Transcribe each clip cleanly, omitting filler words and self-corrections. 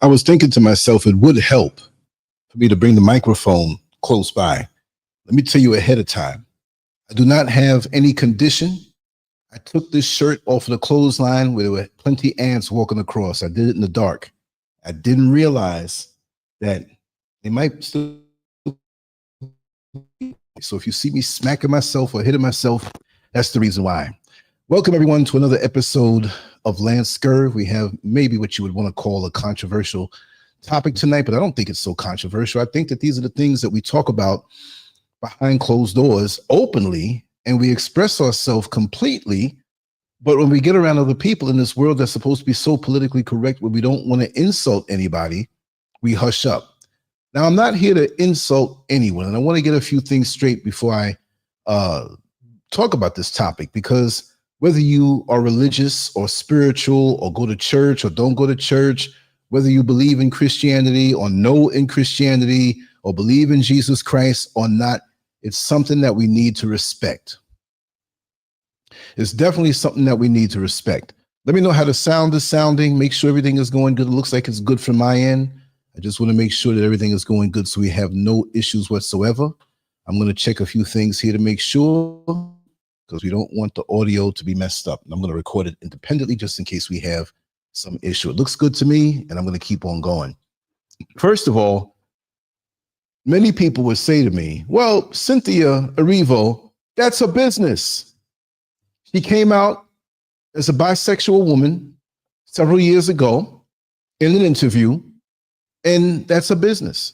I was thinking to myself, it would help for me to bring the microphone close by. Let me tell you ahead of time, I do not have any condition. I took this shirt off of the clothesline where there were plenty of ants walking across. I did it in the dark. I didn't realize that they might still. So if you see me smacking myself or hitting myself, that's the reason why. Welcome everyone to another episode of LANCESCURV. We have maybe what you would want to call a controversial topic tonight, but I don't think it's so controversial. I think that these are the things that we talk about behind closed doors openly, and we express ourselves completely. But when we get around other people in this world that's supposed to be so politically correct, where we don't want to insult anybody, we hush up. Now, I'm not here to insult anyone, and I want to get a few things straight before I talk about this topic, because whether you are religious or spiritual or go to church or don't go to church, whether you believe in Christianity or know in Christianity or believe in Jesus Christ or not, it's something that we need to respect. It's definitely something that we need to respect. Let me know how the sound is sounding. Make sure everything is going good. It looks like it's good from my end. I just want to make sure that everything is going good so we have no issues whatsoever. I'm going to check a few things here to make sure, because we don't want the audio to be messed up. And I'm going to record it independently just in case we have some issue. It looks good to me, and I'm going to keep on going. First of all, many people would say to me, well, Cynthia Erivo, that's her business. She came out as a bisexual woman several years ago in an interview, and that's her business.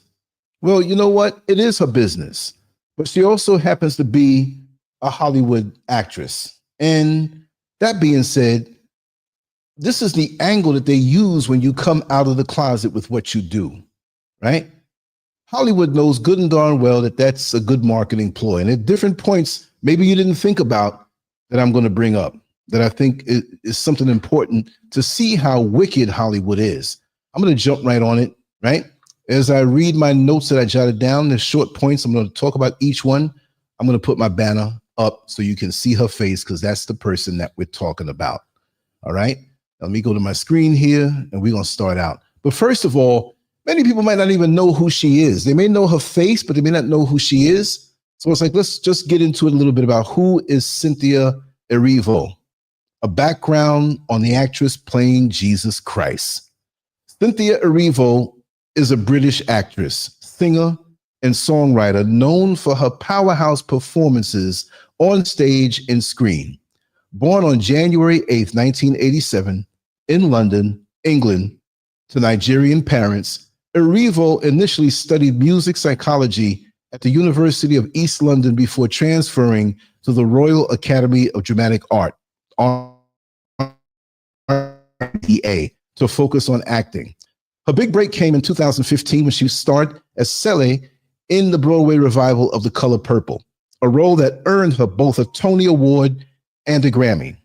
Well, you know what? It is her business, but she also happens to be a Hollywood actress. And that being said, this is the angle that they use when you come out of the closet with what you do, right? Hollywood knows good and darn well that that's a good marketing ploy. And at different points, maybe you didn't think about that I'm going to bring up, that I think is something important to see how wicked Hollywood is. I'm going to jump right on it, right? As I read my notes that I jotted down, there's short points. I'm going to talk about each one. I'm going to put my banner up so you can see her face, because that's the person that we're talking about. All right. Let me go to my screen here and we're going to start out. But first of all, many people might not even know who she is. They may know her face, but they may not know who she is. So it's like, let's just get into it a little bit about who is Cynthia Erivo, a background on the actress playing Jesus Christ. Cynthia Erivo is a British actress, singer, and songwriter known for her powerhouse performances on stage and screen. Born on January 8th, 1987, in London, England, to Nigerian parents, Erivo initially studied music psychology at the University of East London before transferring to the Royal Academy of Dramatic Art, RDA, to focus on acting. Her big break came in 2015 when she starred as ZELLE in the Broadway revival of The Color Purple, a role that earned her both a Tony Award and a Grammy.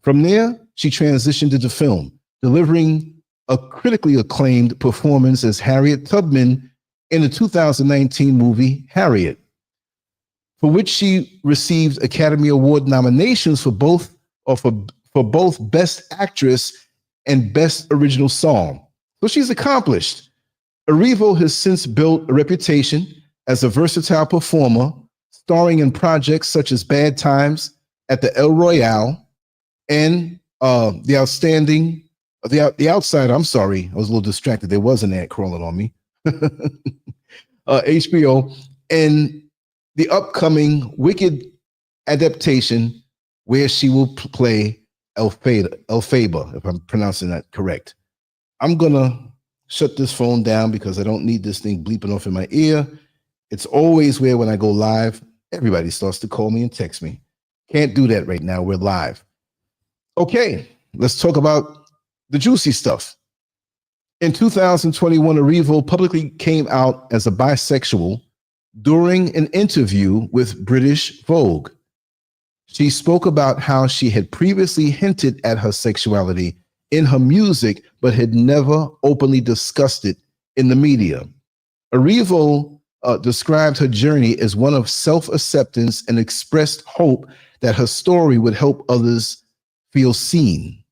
From there, she transitioned into film, delivering a critically acclaimed performance as Harriet Tubman in the 2019 movie Harriet, for which she received Academy Award nominations for both Best Actress and Best Original Song. So she's accomplished. Erivo has since built a reputation as a versatile performer, starring in projects such as Bad Times at the El Royale and The Outsider. I'm sorry, I was a little distracted. There was an ad crawling on me. HBO, and the upcoming Wicked adaptation where she will play Elphaba, if I'm pronouncing that correct. I'm gonna shut this phone down because I don't need this thing bleeping off in my ear. It's always where when I go live, everybody starts to call me and text me. Can't do that right now. We're live. Okay, let's talk about the juicy stuff. In 2021, Erivo publicly came out as a bisexual during an interview with British Vogue. She spoke about how she had previously hinted at her sexuality in her music, but had never openly discussed it in the media. Erivo described her journey as one of self-acceptance and expressed hope that her story would help others feel seen.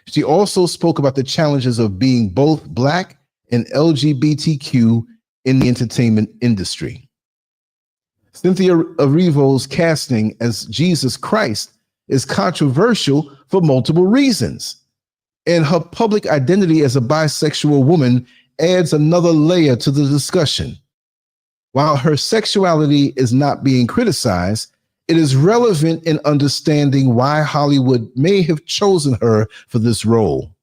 She also spoke about the challenges of being both Black and LGBTQ in the entertainment industry. Cynthia Erivo's casting as Jesus Christ is controversial for multiple reasons, and her public identity as a bisexual woman adds another layer to the discussion. While her sexuality is not being criticized, it is relevant in understanding why Hollywood may have chosen her for this role.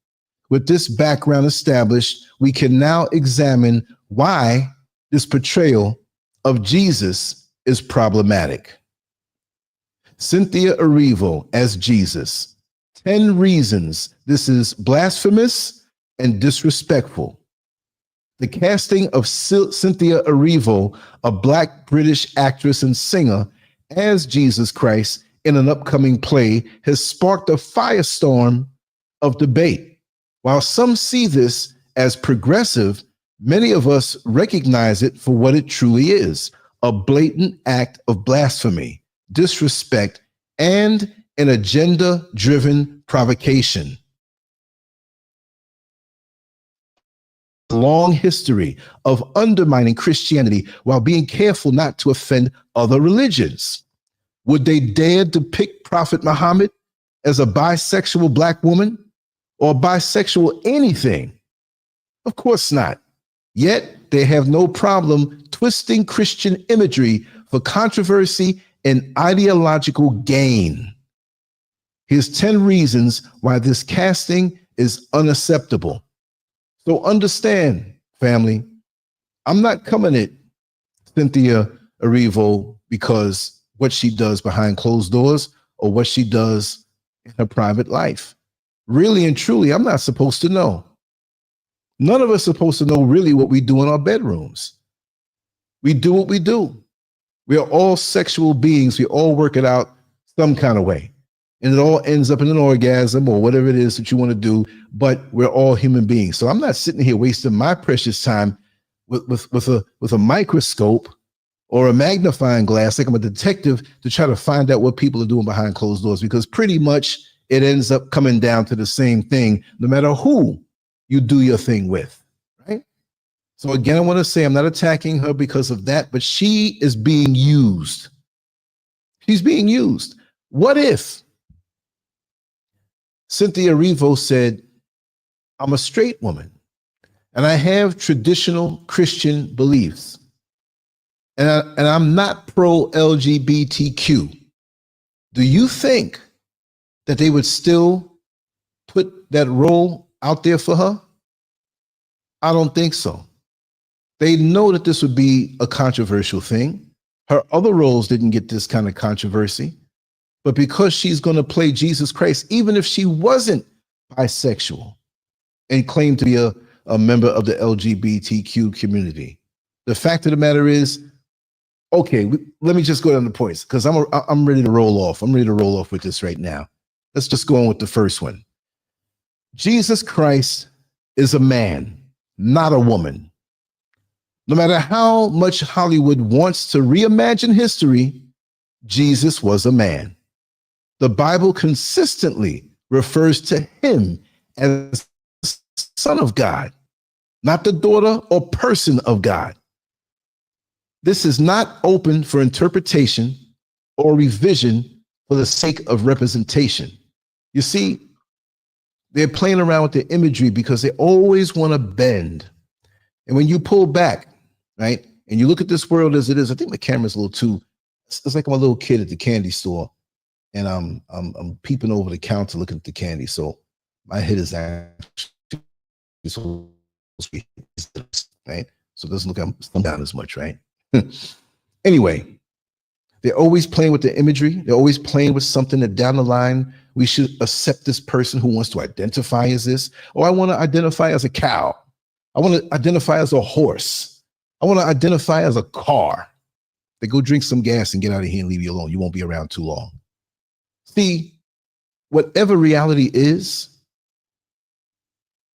With this background established, we can now examine why this portrayal of Jesus is problematic. Cynthia Erivo as Jesus. 10 reasons this is blasphemous and disrespectful. The casting of Cynthia Erivo, a Black British actress and singer, as Jesus Christ in an upcoming play has sparked a firestorm of debate. While some see this as progressive, many of us recognize it for what it truly is, a blatant act of blasphemy, disrespect, and an agenda-driven provocation. A long history of undermining Christianity while being careful not to offend other religions. Would they dare depict Prophet Muhammad as a bisexual Black woman or bisexual anything? Of course not. Yet they have no problem twisting Christian imagery for controversy and ideological gain. Here's 10 reasons why this casting is unacceptable. So understand, family, I'm not coming at Cynthia Erivo because what she does behind closed doors or what she does in her private life. Really and truly, I'm not supposed to know. None of us are supposed to know really what we do in our bedrooms. We do what we do. We are all sexual beings. We all work it out some kind of way. And it all ends up in an orgasm or whatever it is that you want to do, but we're all human beings. So I'm not sitting here wasting my precious time with a microscope or a magnifying glass like I'm a detective to try to find out what people are doing behind closed doors, because pretty much it ends up coming down to the same thing, no matter who you do your thing with, right? So again, I want to say I'm not attacking her because of that, but she is being used. She's being used. What if Cynthia Erivo said, I'm a straight woman and I have traditional Christian beliefs and I'm not pro-LGBTQ. Do you think that they would still put that role out there for her? I don't think so. They know that this would be a controversial thing. Her other roles didn't get this kind of controversy, but because she's going to play Jesus Christ, even if she wasn't bisexual and claimed to be a member of the LGBTQ community, the fact of the matter is, okay, let me just go down the points because I'm ready to roll off. I'm ready to roll off with this right now. Let's just go on with the first one. Jesus Christ is a man, not a woman. No matter how much Hollywood wants to reimagine history, Jesus was a man. The Bible consistently refers to him as the Son of God, not the daughter or person of God. This is not open for interpretation or revision for the sake of representation. You see, they're playing around with the imagery because they always want to bend. And when you pull back, right, and you look at this world as it is, I think my camera's a little too, it's like I'm a little kid at the candy store and I'm peeping over the counter looking at the candy. So my head is actually supposed to be, right? So it doesn't look like I'm down as much, right? Anyway, they're always playing with the imagery. They're always playing with something that down the line, we should accept this person who wants to identify as this. Or I want to identify as a cow. I want to identify as a horse. I want to identify as a car. They go drink some gas and get out of here and leave you alone. You won't be around too long. See, whatever reality is,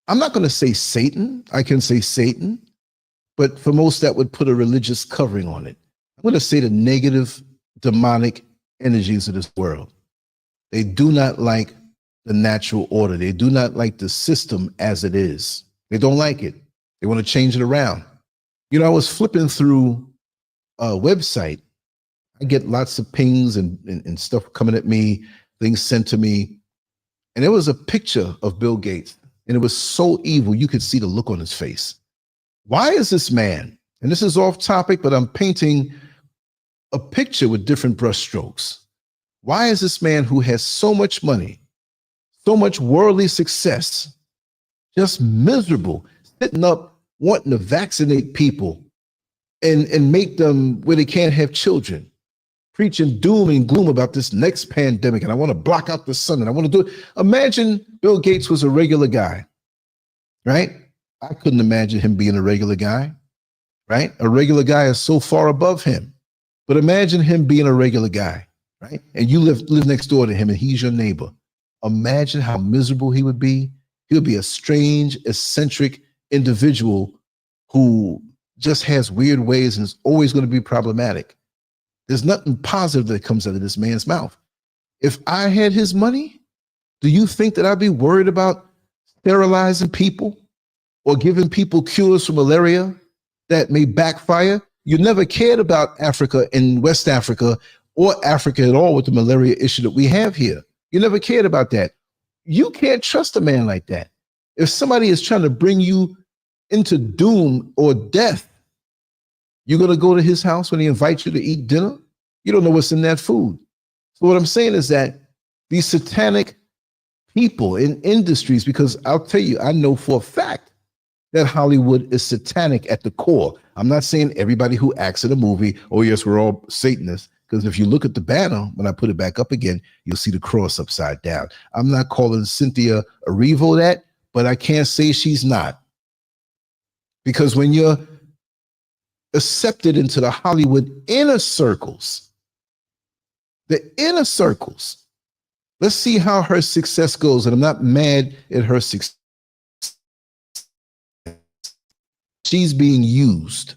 I'm not going to say Satan. I can say Satan, but for most that would put a religious covering on it. I'm going to say the negative demonic energies of this world. They do not like the natural order. They do not like the system as it is. They don't like it. They want to change it around. You know, I was flipping through a website. I get lots of pings and stuff coming at me, things sent to me. And there was a picture of Bill Gates, and it was so evil, you could see the look on his face. Why is this man, and this is off topic, but I'm painting a picture with different brush strokes. Why is this man who has so much money, so much worldly success, just miserable, sitting up wanting to vaccinate people and make them where they can't have children, preaching doom and gloom about this next pandemic, and I want to block out the sun, and I want to do it. Imagine Bill Gates was a regular guy, right? I couldn't imagine him being a regular guy, right? A regular guy is so far above him. But imagine him being a regular guy, right? And you live next door to him, and he's your neighbor. Imagine how miserable he would be. He would be a strange, eccentric individual who just has weird ways and is always going to be problematic. There's nothing positive that comes out of this man's mouth. If I had his money, do you think that I'd be worried about sterilizing people or giving people cures for malaria that may backfire? You never cared about Africa and West Africa or Africa at all with the malaria issue that we have here. You never cared about that. You can't trust a man like that. If somebody is trying to bring you into doom or death, you're going to go to his house when he invites you to eat dinner? You don't know what's in that food. So what I'm saying is that these satanic people in industries, because I'll tell you, I know for a fact that Hollywood is satanic at the core. I'm not saying everybody who acts in a movie, oh yes, we're all Satanists, because if you look at the banner, when I put it back up again, you'll see the cross upside down. I'm not calling Cynthia Erivo that, but I can't say she's not. Because when you're accepted into the Hollywood inner circles, let's see how her success goes. And I'm not mad at her success. She's being used.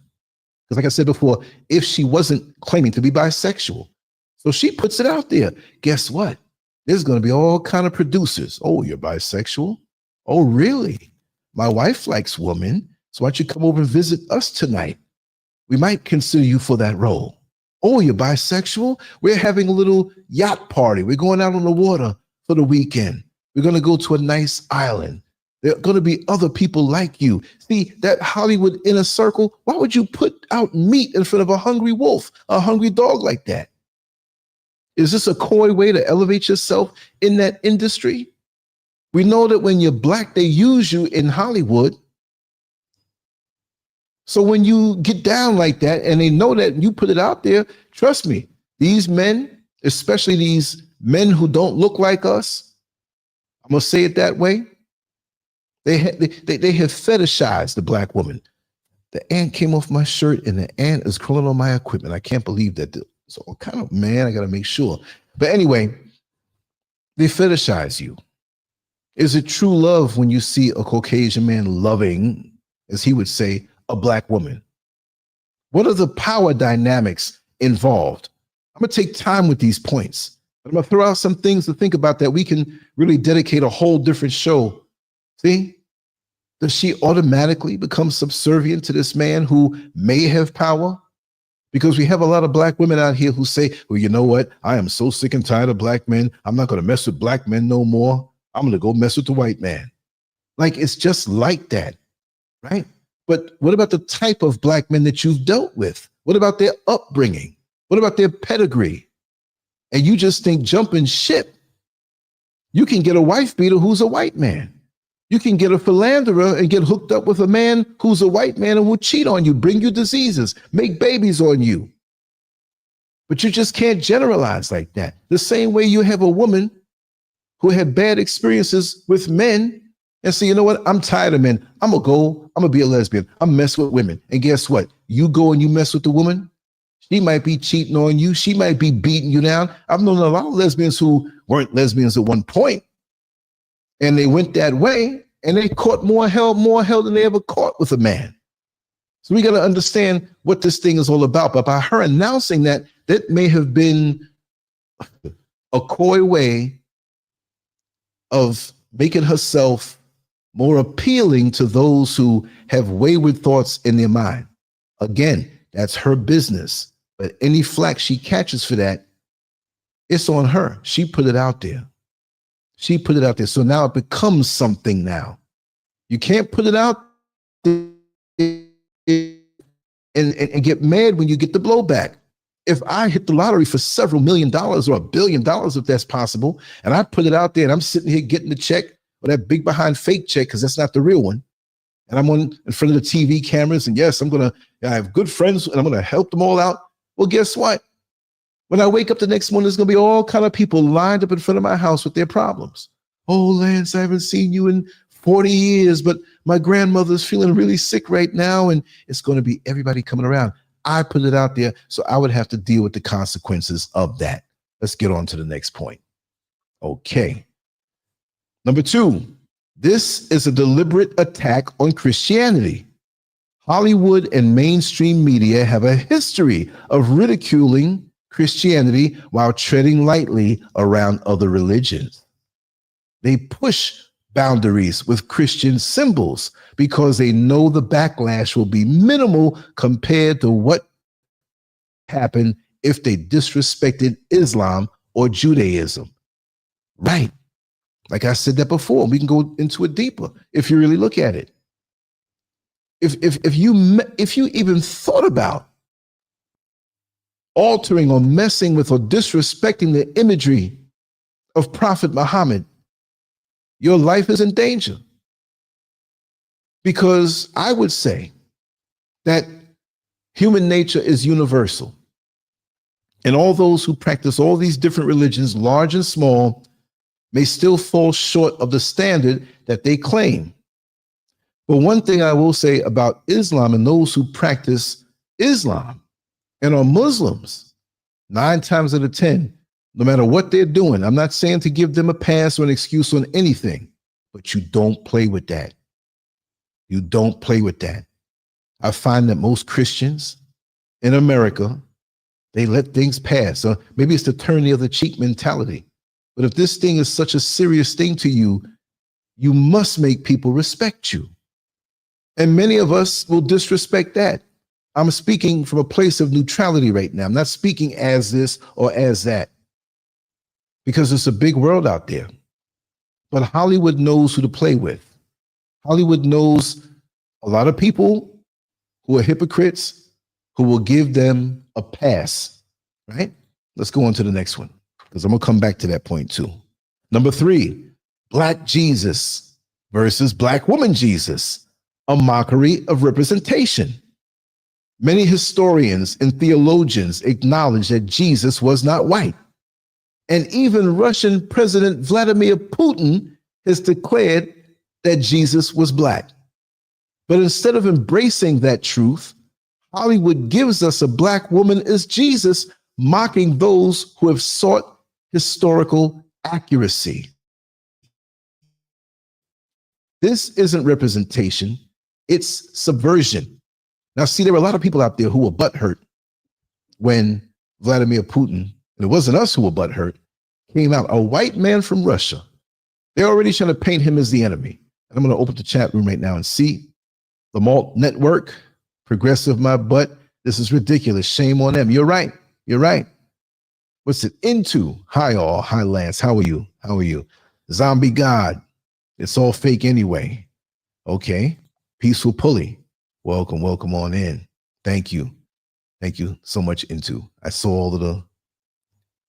Because like I said before, if she wasn't claiming to be bisexual, so she puts it out there. Guess what? There's going to be all kind of producers. Oh, you're bisexual? Oh, really? My wife likes women. So why don't you come over and visit us tonight? We might consider you for that role. Oh, you're bisexual? We're having a little yacht party. We're going out on the water for the weekend. We're going to go to a nice island. There are going to be other people like you. See, that Hollywood inner circle, why would you put out meat in front of a hungry wolf, a hungry dog like that? Is this a coy way to elevate yourself in that industry? We know that when you're black, they use you in Hollywood. So when you get down like that and they know that you put it out there, trust me, these men, especially these men who don't look like us, I'm going to say it that way, they have fetishized the black woman. The ant came off my shirt and the ant is crawling on my equipment. I can't believe that. So kind of, man, I got to make sure. But anyway, they fetishize you. Is it true love when you see a Caucasian man loving, as he would say, a black woman? What are the power dynamics involved? I'm going to take time with these points. I'm going to throw out some things to think about that we can really dedicate a whole different show. See? Does she automatically become subservient to this man who may have power? Because we have a lot of black women out here who say, well, you know what? I am so sick and tired of black men. I'm not going to mess with black men no more. I'm going to go mess with the white man. Like, it's just like that, right? But what about the type of black men that you've dealt with? What about their upbringing? What about their pedigree? And you just think jumping ship. You can get a wife beater who's a white man. You can get a philanderer and get hooked up with a man who's a white man and will cheat on you, bring you diseases, make babies on you. But you just can't generalize like that. The same way you have a woman who had bad experiences with men and say, you know what? I'm tired of men. I'm going to be a lesbian. I'm mess with women. And guess what? You go and you mess with the woman. She might be cheating on you. She might be beating you down. I've known a lot of lesbians who weren't lesbians at one point. And they went that way and they caught more hell than they ever caught with a man. So we got to understand what this thing is all about. But by her announcing that, that may have been a coy way of making herself more appealing to those who have wayward thoughts in their mind. Again, that's her business. But any flack she catches for that, it's on her. She put it out there. She put it out there. So now it becomes something now. You can't put it out there and get mad when you get the blowback. If I hit the lottery for several $1 million or $1 billion, if that's possible, and I put it out there and I'm sitting here getting the check or that big behind fake check, because that's not the real one, and I'm in front of the TV cameras, and yes, I have good friends and I'm gonna help them all out. Well, guess what? When I wake up the next morning, there's gonna be all kind of people lined up in front of my house with their problems. Oh, Lance, I haven't seen you in 40 years, but my grandmother's feeling really sick right now, and it's gonna be everybody coming around. I put it out there, so I would have to deal with the consequences of that. Let's get on to the next point. Okay. Number 2, this is a deliberate attack on Christianity. Hollywood and mainstream media have a history of ridiculing Christianity while treading lightly around other religions. They push boundaries with Christian symbols because they know the backlash will be minimal compared to what happened if they disrespected Islam or Judaism. Right. Like I said that before, we can go into it deeper if you really look at it. If you even thought about altering or messing with or disrespecting the imagery of Prophet Muhammad, your life is in danger. Because I would say that human nature is universal. And all those who practice all these different religions, large and small, may still fall short of the standard that they claim. But one thing I will say about Islam and those who practice Islam and are Muslims, 9 times out of 10, no matter what they're doing, I'm not saying to give them a pass or an excuse on anything, but you don't play with that. You don't play with that. I find that most Christians in America, they let things pass. So maybe it's the turn the other cheek mentality. But if this thing is such a serious thing to you, you must make people respect you. And many of us will disrespect that. I'm speaking from a place of neutrality right now. I'm not speaking as this or as that, because it's a big world out there. But Hollywood knows who to play with. Hollywood knows a lot of people who are hypocrites who will give them a pass, right? Let's go on to the next one, because I'm going to come back to that point too. Number 3, Black Jesus versus Black woman Jesus, a mockery of representation. Many historians and theologians acknowledge that Jesus was not white. And even Russian President Vladimir Putin has declared that Jesus was Black. But instead of embracing that truth, Hollywood gives us a Black woman as Jesus, mocking those who have sought historical accuracy. This isn't representation, it's subversion. Now, see, there were a lot of people out there who were butthurt when Vladimir Putin, and it wasn't us who were butthurt, came out, a white man from Russia. They're already trying to paint him as the enemy. And I'm going to open the chat room right now and see the Malt Network, progressive my butt. This is ridiculous. Shame on them. You're right. You're right. What's it into? Hi, all. Hi, Lance. How are you? How are you? Zombie God. It's all fake anyway. Okay. Peaceful Pulley. Welcome. Welcome on in. Thank you. Thank you so much, Into. I saw all of the,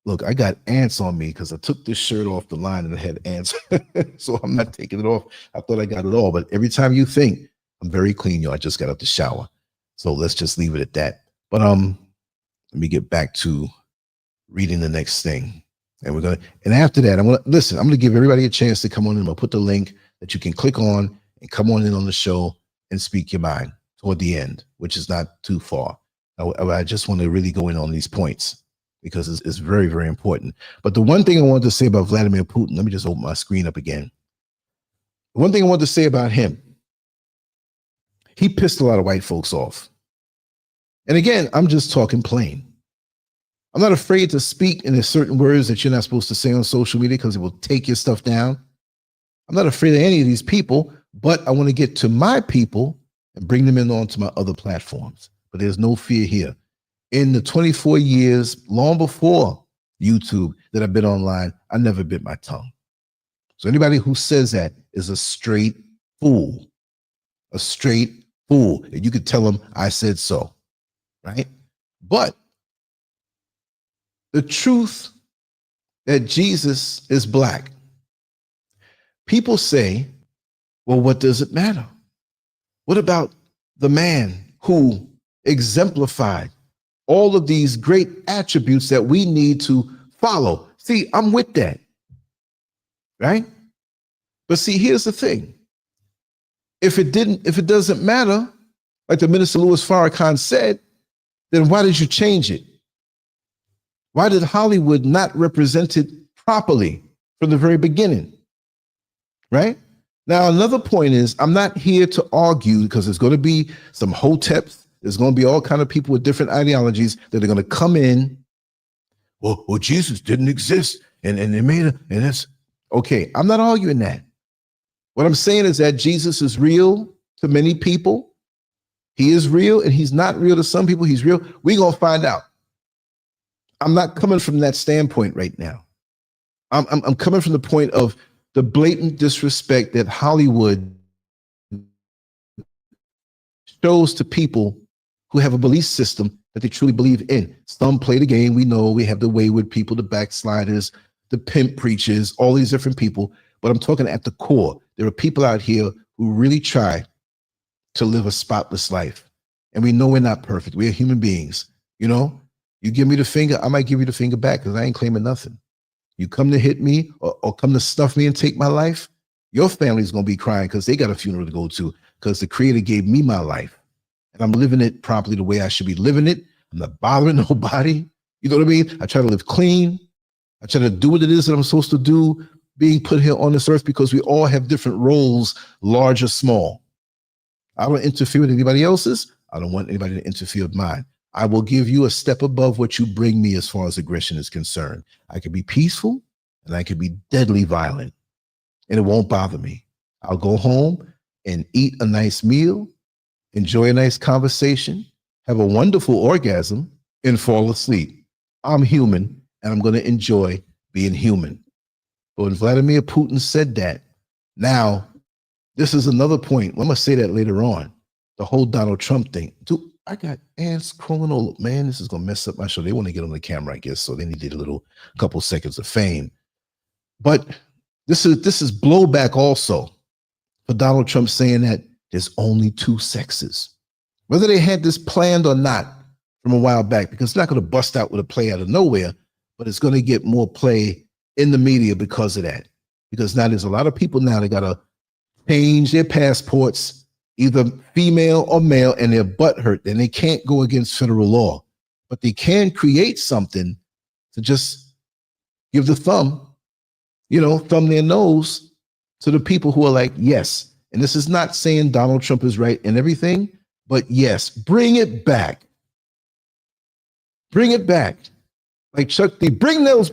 look, I got ants on me because I took this shirt off the line and it had ants. So I'm not taking it off. I thought I got it all, but every time you think, I'm very clean, yo. I just got out the shower. So let's just leave it at that. But let me get back to reading the next thing. And after that, I'm gonna give everybody a chance to come on in. I'll put the link that you can click on and come on in on the show and speak your mind toward the end, which is not too far. I just want to really go in on these points because it's very, very important. But the one thing I wanted to say about Vladimir Putin, let me just open my screen up again. The one thing I wanted to say about him, he pissed a lot of white folks off. And again, I'm just talking plain. I'm not afraid to speak in certain words that you're not supposed to say on social media because it will take your stuff down. I'm not afraid of any of these people, But I want to get to my people and bring them in onto my other platforms. But there's no fear here. In the 24 years, long before YouTube that I've been online, I never bit my tongue. So anybody who says that is a straight fool. A straight fool. And you could tell them I said so, right? But the truth that Jesus is black, people say, well, what does it matter? What about the man who exemplified all of these great attributes that we need to follow? See, I'm with that, right? But see, here's the thing. If it doesn't matter, like the Minister Louis Farrakhan said, then why did you change it? Why did Hollywood not represent it properly from the very beginning? Right? Now, another point is, I'm not here to argue, because there's going to be some hoteps. There's going to be all kind of people with different ideologies that are going to come in. Well, Jesus didn't exist, and they made it, and that's okay. I'm not arguing that. What I'm saying is that Jesus is real to many people. He is real, and he's not real to some people. He's real. We're going to find out. I'm not coming from that standpoint right now. I'm coming from the point of the blatant disrespect that Hollywood shows to people who have a belief system that they truly believe in. Some play the game. We know we have the wayward people, the backsliders, the pimp preachers, all these different people. But I'm talking at the core. There are people out here who really try to live a spotless life. And we know we're not perfect. We're human beings. You know, you give me the finger, I might give you the finger back, because I ain't claiming nothing. You come to hit me or come to stuff me and take my life, your family's going to be crying because they got a funeral to go to, because the Creator gave me my life. And I'm living it properly the way I should be living it. I'm not bothering nobody. You know what I mean? I try to live clean. I try to do what it is that I'm supposed to do, being put here on this earth, because we all have different roles, large or small. I don't interfere with anybody else's. I don't want anybody to interfere with mine. I will give you a step above what you bring me as far as aggression is concerned. I can be peaceful and I can be deadly violent, and it won't bother me. I'll go home and eat a nice meal, enjoy a nice conversation, have a wonderful orgasm, and fall asleep. I'm human, and I'm going to enjoy being human. But when Vladimir Putin said that, now, this is another point. I'm going to say that later on. The whole Donald Trump thing. Dude, I got ants crawling all up. Man, this is going to mess up my show. They want to get on the camera, I guess, so they needed a couple seconds of fame. But this is blowback also for Donald Trump saying that there's only two sexes. Whether they had this planned or not from a while back, because it's not going to bust out with a play out of nowhere, but it's going to get more play in the media because of that. Because now there's a lot of people now that got to change their passports, either female or male, and they're butthurt, and they can't go against federal law. But they can create something to just give the thumb, thumb their nose to the people who are like, yes. And this is not saying Donald Trump is right and everything, but yes, bring it back. Bring it back. Like Chuck D, bring that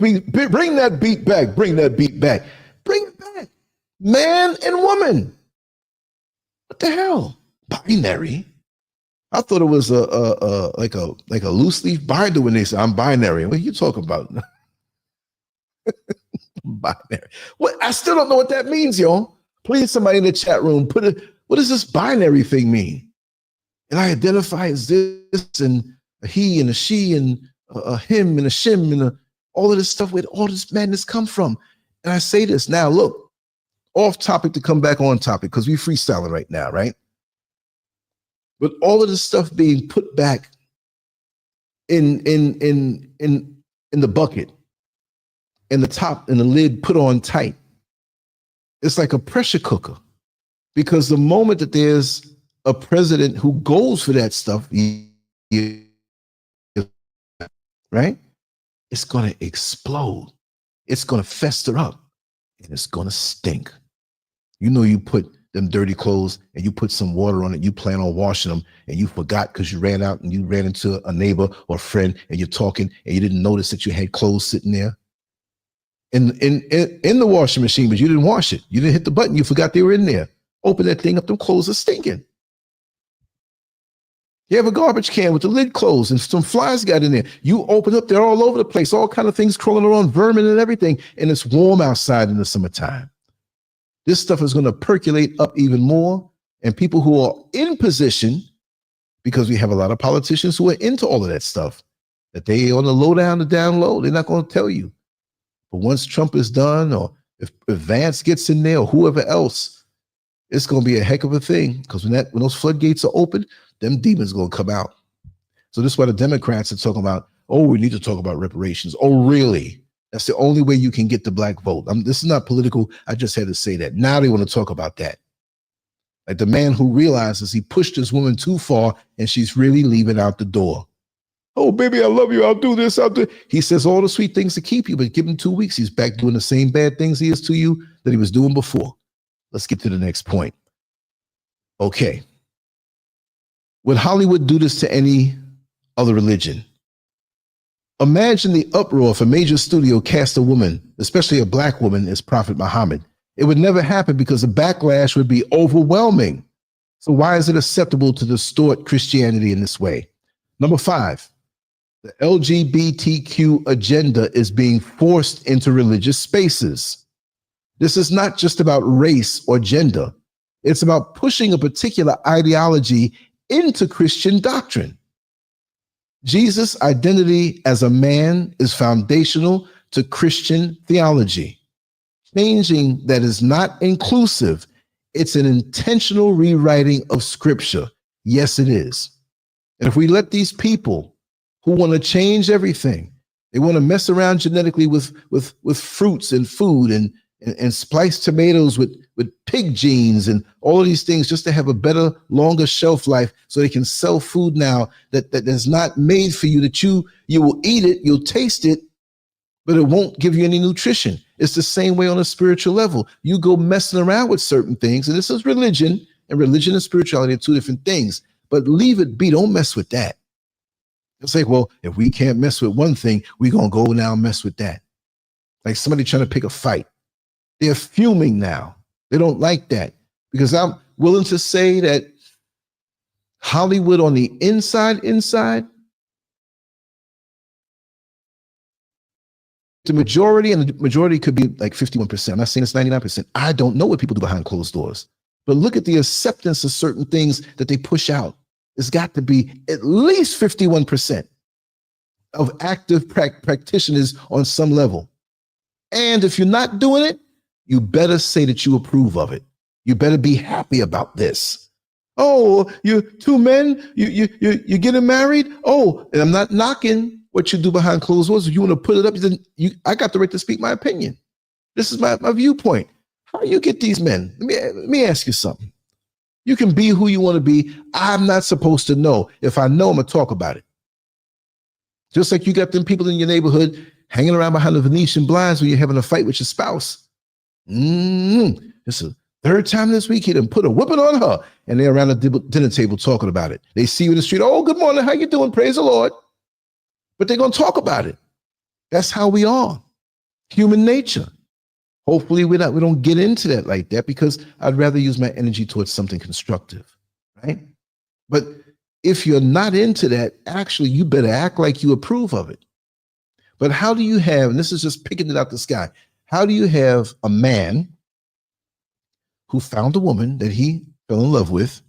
beat back. Bring that beat back. Bring it back. Man and woman. What the hell? Binary. I thought it was like a loose leaf binder when they say I'm binary. What are you talking about? Binary. What? I still don't know what that means, y'all. Please, somebody in the chat room, what does this binary thing mean? And I identify as this and a he and a she and a him and a shim and all of this stuff. Where all this madness come from? And I say this now. Look, off topic to come back on topic, because we freestyling right now, right? But all of this stuff being put back in the bucket, and the top and the lid put on tight. It's like a pressure cooker, because the moment that there's a president who goes for that stuff, right? It's going to explode. It's going to fester up, and it's going to stink. You put them dirty clothes and you put some water on it, you plan on washing them, and you forgot because you ran out and you ran into a neighbor or a friend and you're talking and you didn't notice that you had clothes sitting there in the washing machine, but you didn't wash it. You didn't hit the button. You forgot they were in there. Open that thing up, them clothes are stinking. You have a garbage can with the lid closed and some flies got in there. You open up, they're all over the place, all kind of things crawling around, vermin and everything, and it's warm outside in the summertime. This stuff is going to percolate up even more, and people who are in position, because we have a lot of politicians who are into all of that stuff, that they on the low down, the down low, they're not going to tell you. But once Trump is done, or if Vance gets in there, or whoever else, it's going to be a heck of a thing, because when those floodgates are open, them demons going to come out. So this is why the Democrats are talking about, oh, we need to talk about reparations. Oh, really? That's the only way you can get the black vote. This is not political. I just had to say that. Now they want to talk about that. Like the man who realizes he pushed his woman too far and she's really leaving out the door. Oh, baby, I love you. I'll do this. I'll do it. He says all the sweet things to keep you, but give him 2 weeks. He's back doing the same bad things he is to you that he was doing before. Let's get to the next point. Okay. Would Hollywood do this to any other religion? Imagine the uproar if a major studio cast a woman, especially a black woman, as Prophet Muhammad. It would never happen because the backlash would be overwhelming. So why is it acceptable to distort Christianity in this way? Number 5, the LGBTQ agenda is being forced into religious spaces. This is not just about race or gender. It's about pushing a particular ideology into Christian doctrine. Jesus' identity as a man is foundational to Christian theology. Changing that is not inclusive. It's an intentional rewriting of scripture. Yes, it is. And if we let these people who want to change everything, they want to mess around genetically with fruits and food and splice tomatoes with pig genes and all of these things just to have a better, longer shelf life so they can sell food now that is not made for you, that you will eat it, you'll taste it, but it won't give you any nutrition. It's the same way on a spiritual level. You go messing around with certain things, and this is religion, and religion and spirituality are 2 different things, but leave it be. Don't mess with that. It's like, well, if we can't mess with one thing, we're going to go now and mess with that. Like somebody trying to pick a fight. They're fuming now. They don't like that, because I'm willing to say that Hollywood on the inside, the majority, and the majority could be like 51%. I'm not saying it's 99%. I don't know what people do behind closed doors, but look at the acceptance of certain things that they push out. It's got to be at least 51% of active practitioners on some level. And if you're not doing it, you better say that you approve of it. You better be happy about this. Oh, you 2 men, you getting married? Oh, and I'm not knocking what you do behind closed doors. If you want to put it up, then I got the right to speak my opinion. This is my viewpoint. How do you get these men? Let me ask you something. You can be who you want to be. I'm not supposed to know. If I know, I'm going to talk about it. Just like you got them people in your neighborhood hanging around behind the Venetian blinds when you're having a fight with your spouse. It's the 3rd time this week he done put a whipping on her, and they're around the dinner table talking about it. They see you in the street. Oh, good morning. How you doing? Praise the Lord. But they're going to talk about it. That's how we are. Human nature. Hopefully we don't get into that like that, because I'd rather use my energy towards something constructive, right? But if you're not into that, actually, you better act like you approve of it. But how do you have, and this is just picking it out the sky, how do you have a man who found a woman that he fell in love with?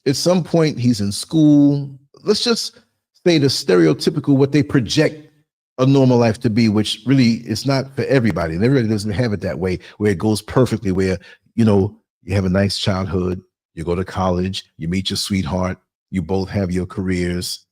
At some point, he's in school. Let's just say the stereotypical, what they project a normal life to be, which really is not for everybody. And everybody doesn't have it that way, where it goes perfectly, where, you have a nice childhood, you go to college, you meet your sweetheart, you both have your careers.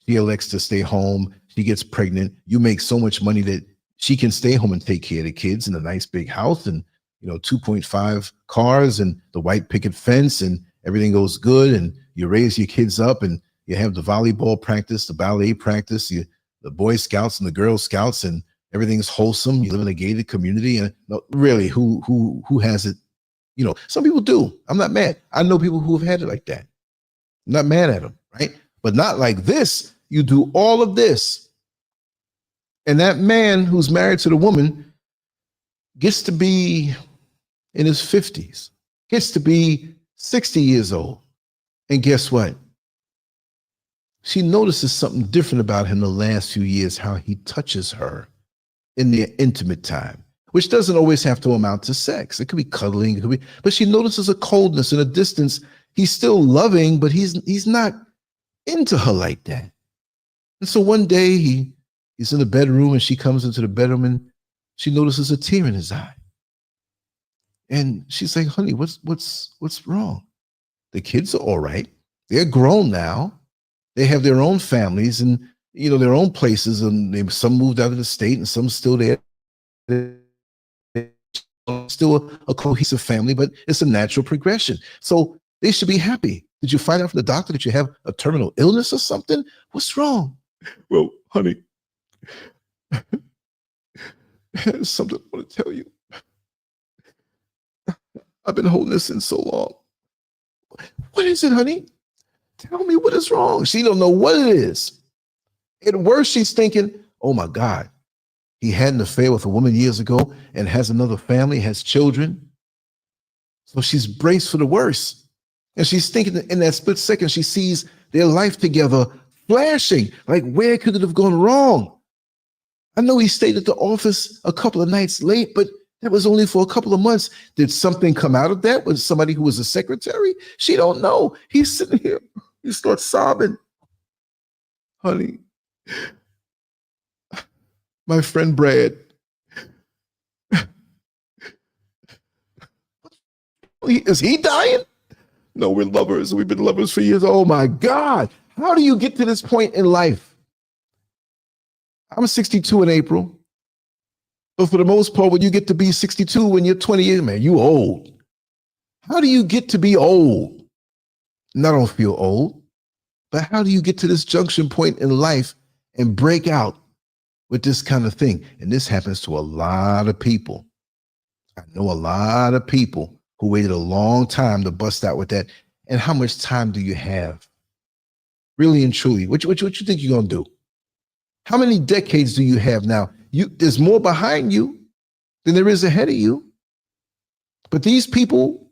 She elects to stay home. She gets pregnant. You make so much money that she can stay home and take care of the kids in a nice big house, and 2.5 cars and the white picket fence, and everything goes good, and you raise your kids up, and you have the volleyball practice, the ballet practice, the Boy Scouts and the Girl Scouts, and everything's wholesome. You live in a gated community, and really, who has it? Some people do. I'm not mad. I know people who have had it like that. I'm not mad at them, right? But not like this. You do all of this, and that man who's married to the woman gets to be in his 50s, gets to be 60 years old. And guess what? She notices something different about him the last few years, how he touches her in their intimate time, which doesn't always have to amount to sex. It could be cuddling, it could be, but she notices a coldness and a distance. He's still loving, but he's not into her like that. And so one day he's in the bedroom and she comes into the bedroom and she notices a tear in his eye. And she's like, honey, what's wrong? The kids are all right. They're grown now. They have their own families and, you know, their own places, and some moved out of the state and some still there. Still a cohesive family, but it's a natural progression. So they should be happy. Did you find out from the doctor that you have a terminal illness or something? What's wrong? Well, honey, there's something I want to tell you. I've been holding this in so long. What is it, honey? Tell me what is wrong. She don't know what it is. At worst, she's thinking, oh my God, he had an affair with a woman years ago and has another family, has children. So she's braced for the worst. And she's thinking in that split second, she sees their life together flashing. Like, where could it have gone wrong? I know he stayed at the office a couple of nights late, but that was only for a couple of months. Did something come out of that with somebody who was a secretary? She don't know. He's sitting here. He starts sobbing. Honey, my friend Brad, is he dying? No, we're lovers. We've been lovers for years. Oh my God. How do you get to this point in life? I'm 62 in April. But for the most part, when you get to be 62, when you're 20 years, man, you old. How do you get to be old? And I don't feel old, but how do you get to this junction point in life and break out with this kind of thing? And this happens to a lot of people. I know a lot of people who waited a long time to bust out with that. And how much time do you have? Really and truly, what you think you're going to do? How many decades do you have now? There's more behind you than there is ahead of you. But these people,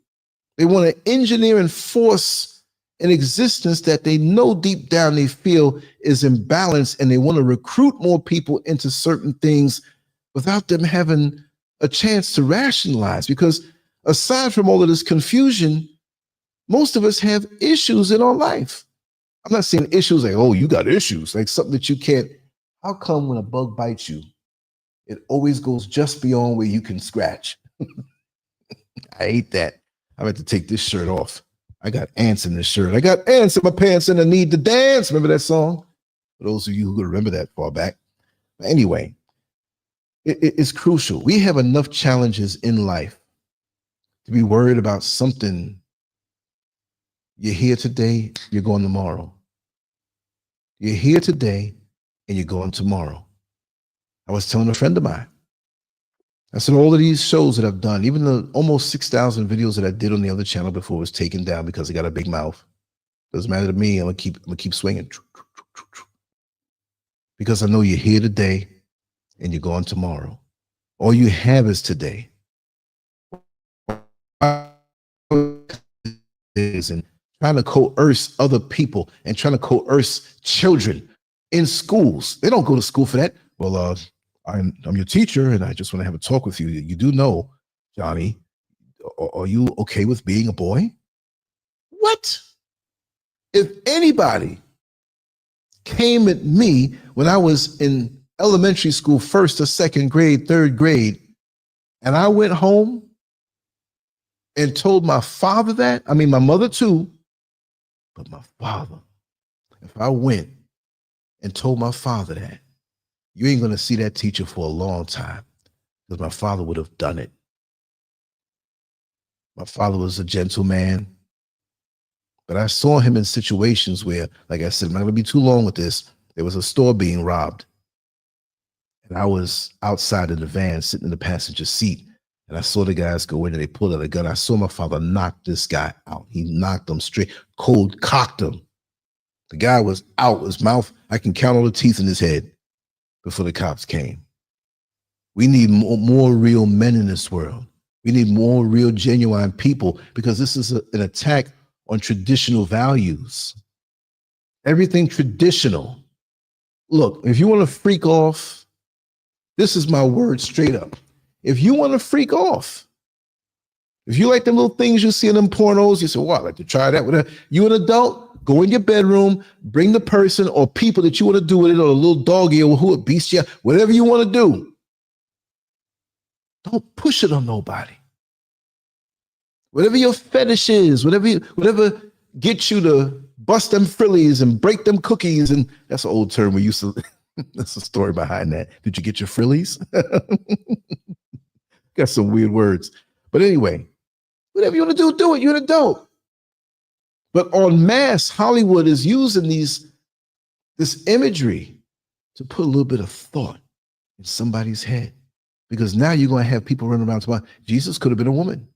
they want to engineer and force an existence that they know deep down they feel is imbalanced, and they want to recruit more people into certain things without them having a chance to rationalize. Because aside from all of this confusion, most of us have issues in our life. I'm not saying issues like, oh, you got issues, like something that you can't. How come when a bug bites you, it always goes just beyond where you can scratch? I hate that. I'm going to take this shirt off. I got ants in this shirt. I got ants in my pants and I need to dance. Remember that song? For those of you who remember that far back. But anyway, it's crucial. We have enough challenges in life to be worried about something. You're here today, you're going tomorrow. You're here today and you're going tomorrow. I was telling a friend of mine, I said, all of these shows that I've done, even the almost 6,000 videos that I did on the other channel before was taken down because I got a big mouth. Doesn't matter to me. I'm gonna keep swinging. Because I know you're here today and you're going tomorrow. All you have is today. And trying to coerce other people and trying to coerce children in schools. They don't go to school for that. Well, I'm your teacher and I just want to have a talk with you. You do know, Johnny, are you okay with being a boy? What? If anybody came at me when I was in elementary school, 1st or 2nd grade, 3rd grade, and I went home and told my father that, I mean, my mother too, but my father, if I went and told my father that, you ain't going to see that teacher for a long time, because my father would have done it. My father was a gentleman, but I saw him in situations where, like I said, I'm not going to be too long with this. There was a store being robbed, and I was outside in the van sitting in the passenger seat, and I saw the guys go in and they pulled out a gun. I saw my father knock this guy out. He knocked him straight, cold cocked him. The guy was out, his mouth, I can count all the teeth in his head before the cops came. We need more real men in this world. We need more real, genuine people because this is an attack on traditional values. Everything traditional. Look, if you want to freak off, this is my word straight up. If you want to freak off, if you like them little things you see in them pornos, you say, well, I'd like to try that. With you an adult, go in your bedroom, bring the person or people that you want to do with it, or a little doggy or who a beast, whatever you want to do. Don't push it on nobody. Whatever your fetish is, whatever gets you to bust them frillies and break them cookies, and that's an old term we used to. That's a story behind that. Did you get your frillies? Got some weird words, but anyway, whatever you want to do it. You're an adult. But en masse, Hollywood is using this imagery to put a little bit of thought in somebody's head, because now you're going to have people running around talking about Jesus could have been a woman.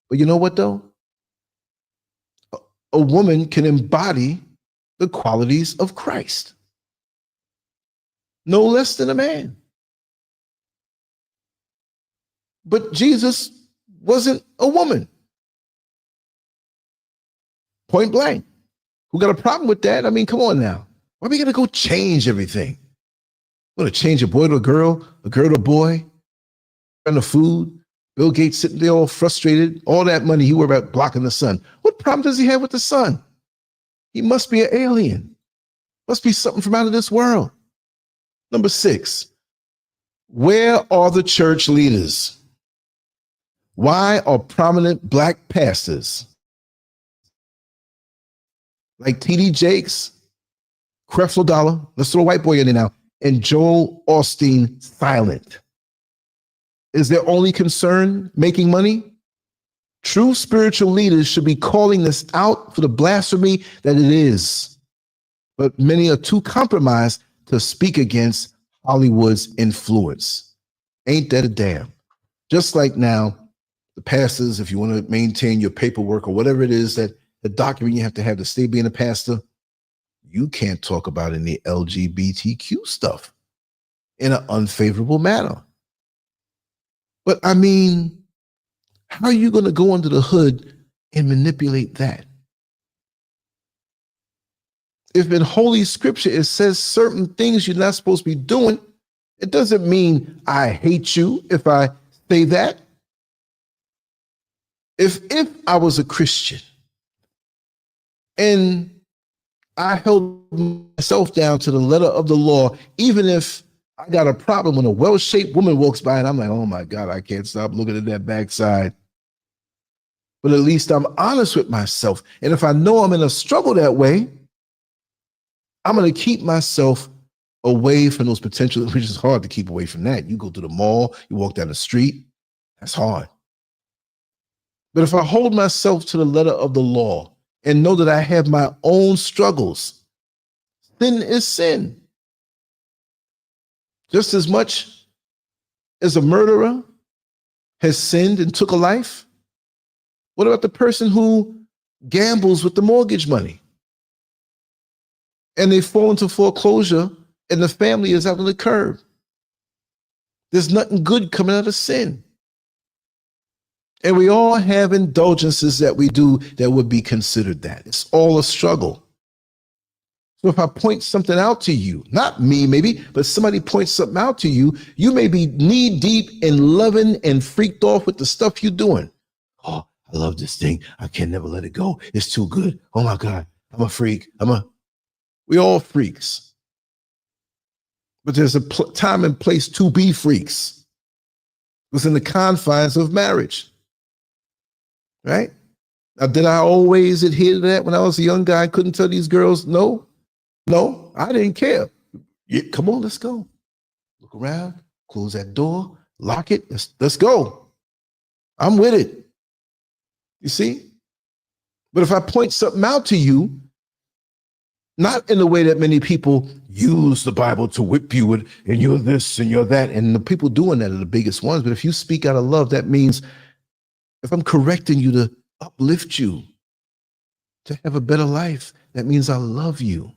But you know what, though? A woman can embody the qualities of Christ, no less than a man. But Jesus wasn't a woman. Point blank. Who got a problem with that? I mean, come on now. Why are we going to go change everything? We're going to change a boy to a girl to a boy, and the food. Bill Gates sitting there all frustrated, all that money he worried about blocking the sun. What problem does he have with the sun? He must be an alien. Must be something from out of this world. Number 6, where are the church leaders? Why are prominent black pastors like T.D. Jakes, Creflo Dollar, let's throw a white boy in there now, and Joel Osteen silent? Is their only concern making money? True spiritual leaders should be calling this out for the blasphemy that it is. But many are too compromised to speak against Hollywood's influence. Ain't that a damn? Just like now, the pastors, if you want to maintain your paperwork or whatever it is, that the document you have to stay being a pastor, you can't talk about any LGBTQ stuff in an unfavorable manner. But I mean, how are you going to go under the hood and manipulate that? If in Holy Scripture it says certain things you're not supposed to be doing, it doesn't mean I hate you if I say that. If I was a Christian and I held myself down to the letter of the law, even if I got a problem when a well-shaped woman walks by and I'm like, oh my God, I can't stop looking at that backside. But at least I'm honest with myself. And if I know I'm in a struggle that way, I'm going to keep myself away from those potential, which is hard to keep away from that. You go to the mall, you walk down the street, that's hard. But if I hold myself to the letter of the law and know that I have my own struggles, sin is sin. Just as much as a murderer has sinned and took a life, what about the person who gambles with the mortgage money and they fall into foreclosure and the family is out on the curb? There's nothing good coming out of sin. And we all have indulgences that we do that would be considered that. It's all a struggle. So if I point something out to you, not me maybe, but somebody points something out to you, you may be knee deep in loving and freaked off with the stuff you're doing. Oh, I love this thing. I can never let it go. It's too good. Oh my God, I'm a freak. We all freaks. But there's a time and place to be freaks. Within the confines of marriage. Right? Now, did I always adhere to that when I was a young guy? I couldn't tell these girls no. No, I didn't care. Yeah, come on, let's go. Look around, close that door, lock it. Let's go. I'm with it. You see? But if I point something out to you, not in the way that many people use the Bible to whip you with, and you're this and you're that, and the people doing that are the biggest ones. But if you speak out of love, that means if I'm correcting you to uplift you, to have a better life, that means I love you.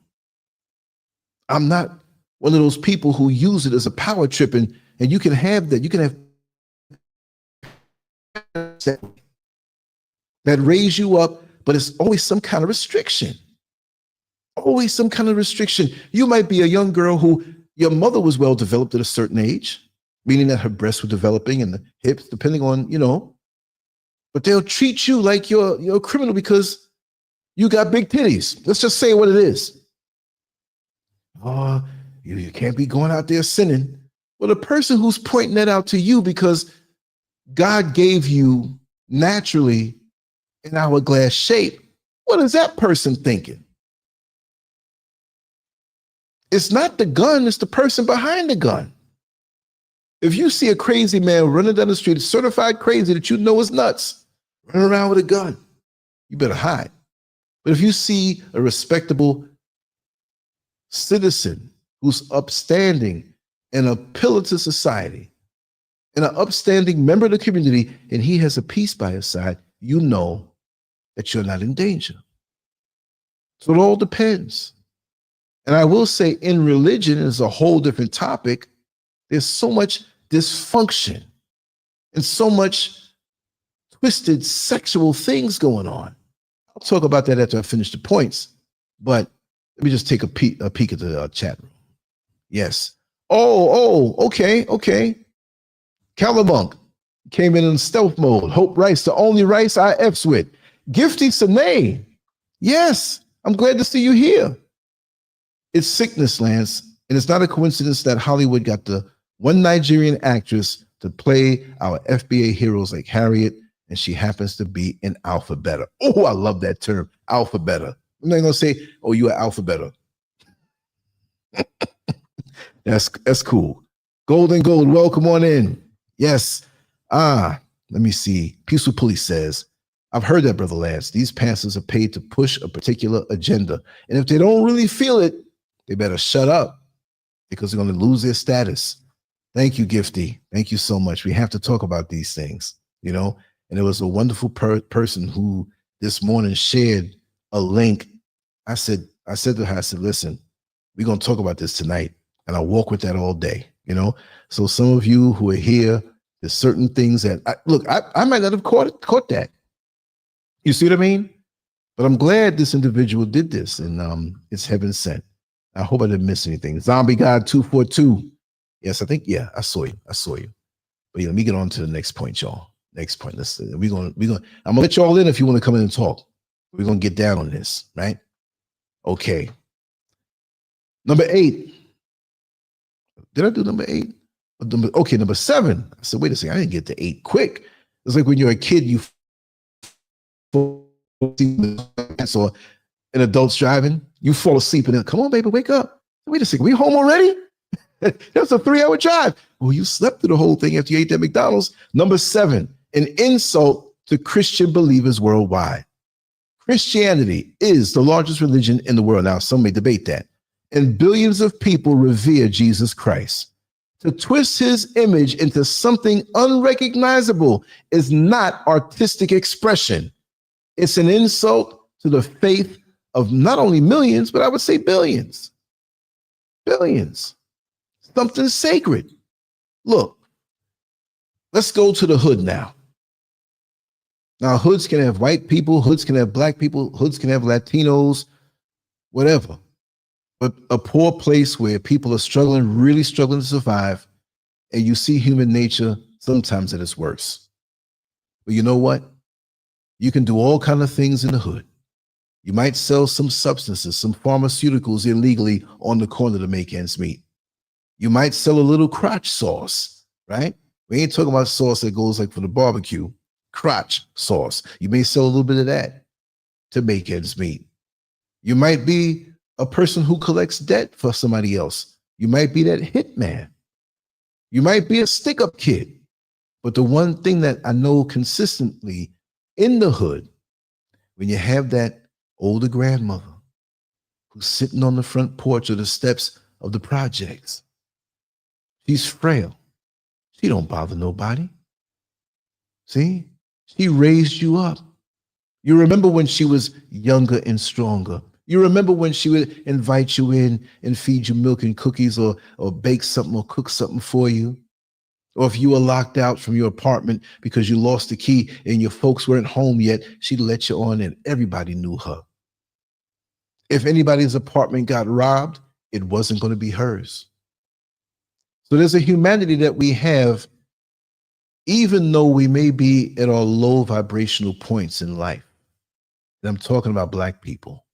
I'm not one of those people who use it as a power trip, and you can have that. You can have that raise you up, but it's always some kind of restriction. Always some kind of restriction. You might be a young girl who your mother was well developed at a certain age, meaning that her breasts were developing and the hips, depending on, but they'll treat you like you're a criminal because you got big titties. Let's just say what it is. Oh, you can't be going out there sinning. Well, the person who's pointing that out to you because God gave you naturally an hourglass shape, what is that person thinking? It's not the gun, it's the person behind the gun. If you see a crazy man running down the street, certified crazy that you know is nuts, running around with a gun, you better hide. But if you see a respectable citizen who's upstanding and a pillar to society and an upstanding member of the community, and he has a piece by his side, you know that you're not in danger. So it all depends. And I will say in religion is a whole different topic. There's so much dysfunction and so much twisted sexual things going on. I'll talk about that after I finish the points, but let me just take a peek at the chat room. Yes. Okay. Calabunk came in stealth mode. Hope Rice, the only Rice I F's with. Gifty Sine. Yes, I'm glad to see you here. It's sickness, Lance, and it's not a coincidence that Hollywood got the one Nigerian actress to play our FBA heroes like Harriet, and she happens to be an alpha beta. Oh, I love that term, alpha beta. I'm not gonna say, oh, you're alpha beta. That's cool. Golden Gold, welcome on in. Yes. Let me see. Peaceful Police says, I've heard that, Brother Lance. These pastors are paid to push a particular agenda. And if they don't really feel it, they better shut up because they're going to lose their status. Thank you, Gifty. Thank you so much. We have to talk about these things, And there was a wonderful person who this morning shared a link. I said to her, listen, we're going to talk about this tonight. And I walk with that all day, So some of you who are here, there's certain things that I might not have caught that. You see what I mean? But I'm glad this individual did this, and it's heaven sent. I hope I didn't miss anything. Zombie God 242. Yes, I saw you. But let me get on to the next point, y'all. Next point. I'm gonna let y'all in if you want to come in and talk. We're gonna get down on this, right? Okay. Number 8. Did I do number 8? Okay, number 7. I said, wait a second, I didn't get to 8 quick. It's like when you're a kid, you or an adult's driving, you fall asleep and then, come on, baby, wake up. Wait a second, we home already? That's a 3-hour drive. Well, you slept through the whole thing after you ate that McDonald's. Number 7, an insult to Christian believers worldwide. Christianity is the largest religion in the world. Now, some may debate that. And billions of people revere Jesus Christ. To twist his image into something unrecognizable is not artistic expression. It's an insult to the faith of not only millions, but I would say billions. Billions. Something sacred. Look, let's go to the hood now. Now, hoods can have white people, hoods can have black people, hoods can have Latinos, whatever. But a poor place where people are struggling, really struggling to survive, and you see human nature sometimes at its worst. But you know what? You can do all kinds of things in the hood. You might sell some substances, some pharmaceuticals illegally on the corner to make ends meet. You might sell a little crotch sauce, right? We ain't talking about sauce that goes like for the barbecue. Crotch sauce. You may sell a little bit of that to make ends meet. You might be a person who collects debt for somebody else. You might be that hitman. You might be a stick-up kid. But the one thing that I know consistently in the hood, when you have that older grandmother who's sitting on the front porch or the steps of the projects, she's frail. She don't bother nobody. See? She raised you up. You remember when she was younger and stronger. You remember when she would invite you in and feed you milk and cookies or bake something or cook something for you. Or if you were locked out from your apartment because you lost the key and your folks weren't home yet, she'd let you on and everybody knew her. If anybody's apartment got robbed, it wasn't going to be hers. So there's a humanity that we have, even though we may be at our low vibrational points in life. And I'm talking about Black people.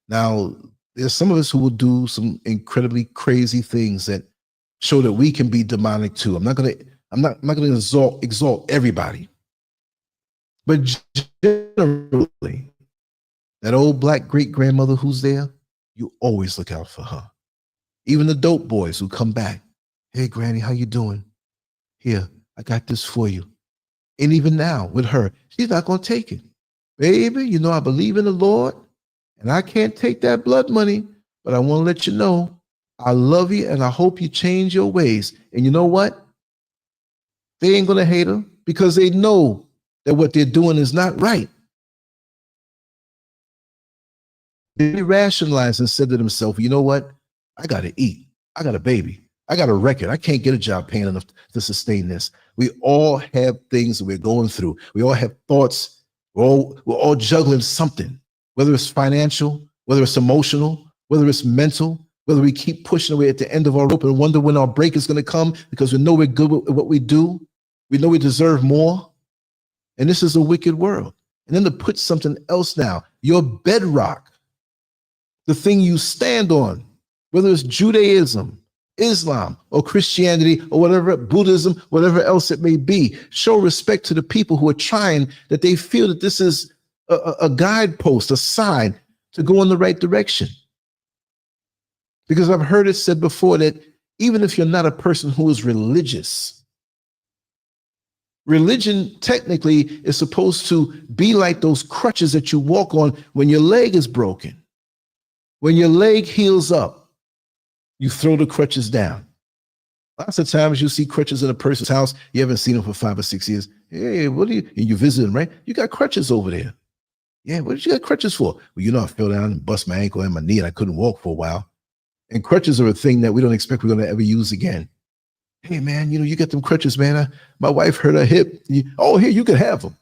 Now, there's some of us who will do some incredibly crazy things that show that we can be demonic too. I'm not gonna exalt everybody. But generally, that old Black great-grandmother who's there, you always look out for her. Even the dope boys who come back. Hey, Granny, how you doing? Here, I got this for you. And even now with her, she's not going to take it. Baby, you know I believe in the Lord and I can't take that blood money, but I want to let you know I love you and I hope you change your ways. And you know what? They ain't going to hate her because they know that what they're doing is not right. They rationalized and said to themselves, you know what? I got to eat. I got a baby. I got a record. I can't get a job paying enough to sustain this. We all have things that we're going through. We all have thoughts. We're all juggling something, whether it's financial, whether it's emotional, whether it's mental, whether we keep pushing away at the end of our rope and wonder when our break is going to come because we know we're good at what we do. We know we deserve more. And this is a wicked world. And then to put something else now, your bedrock, the thing you stand on, whether it's Judaism, Islam, or Christianity, or whatever, Buddhism, whatever else it may be. Show respect to the people who are trying, that they feel that this is a guidepost, a sign to go in the right direction. Because I've heard it said before that even if you're not a person who is religious, religion technically is supposed to be like those crutches that you walk on when your leg is broken. When your leg heals up, you throw the crutches down. Lots of times you see crutches in a person's house. You haven't seen them for 5 or 6 years. Hey, what are you? And you visit them, right? You got crutches over there. Yeah, what did you got crutches for? Well, you know, I fell down and bust my ankle and my knee and I couldn't walk for a while. And crutches are a thing that we don't expect we're going to ever use again. Hey, man, you know, you got them crutches, man. My wife hurt her hip. Oh, here, you can have them.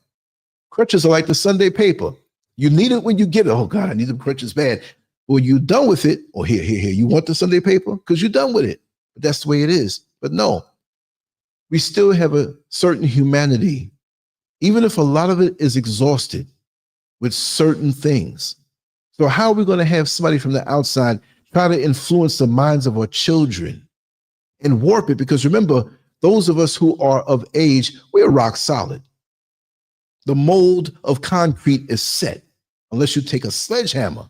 Crutches are like the Sunday paper. You need it when you get it. Oh, God, I need them crutches bad. Well, you done with it. Oh, here. You want the Sunday paper? Because you're done with it. But that's the way it is. But no, we still have a certain humanity, even if a lot of it is exhausted with certain things. So how are we going to have somebody from the outside try to influence the minds of our children and warp it? Because remember, those of us who are of age, we're rock solid. The mold of concrete is set unless you take a sledgehammer.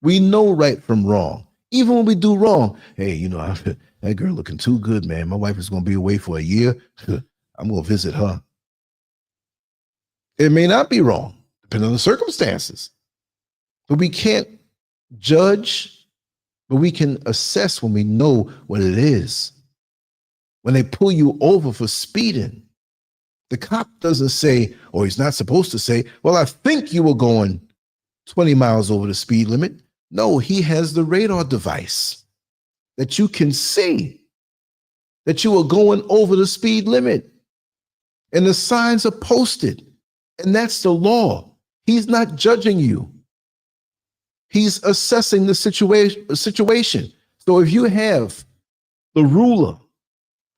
We know right from wrong. Even when we do wrong, hey, you know, that girl looking too good, man. My wife is going to be away for a year. I'm going to visit her. It may not be wrong, depending on the circumstances. But we can't judge, but we can assess when we know what it is. When they pull you over for speeding, the cop doesn't say, or he's not supposed to say, well, I think you were going 20 miles over the speed limit. No, he has the radar device that you can see that you are going over the speed limit. And the signs are posted. And that's the law. He's not judging you. He's assessing the situation. So if you have the ruler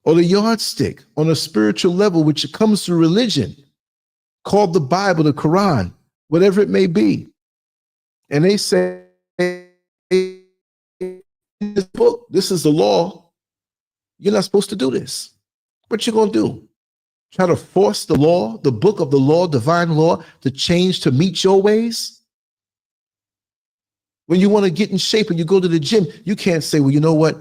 or the yardstick on a spiritual level, which comes through religion, called the Bible, the Quran, whatever it may be, and they say, this book, this is the law, you're not supposed to do this. What you gonna do? Try to force the law, the book of the law, divine law, to change to meet your ways? When you want to get in shape and you go to the gym, you can't say, well, you know what?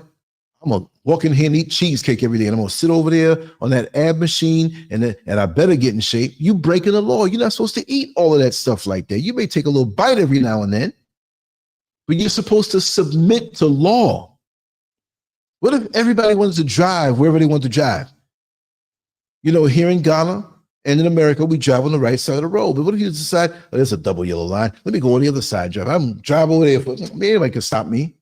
I'm gonna walk in here and eat cheesecake every day, and I'm gonna sit over there on that ab machine, and I better get in shape. You breaking the law. You're not supposed to eat all of that stuff like that. You may take a little bite every now and then, but you're supposed to submit to law. What if everybody wanted to drive wherever they want to drive? You know, here in Ghana and in America, we drive on the right side of the road. But what if you decide, oh, there's a double yellow line. Let me go on the other side, drive. I'm drive over there. Anybody can stop me.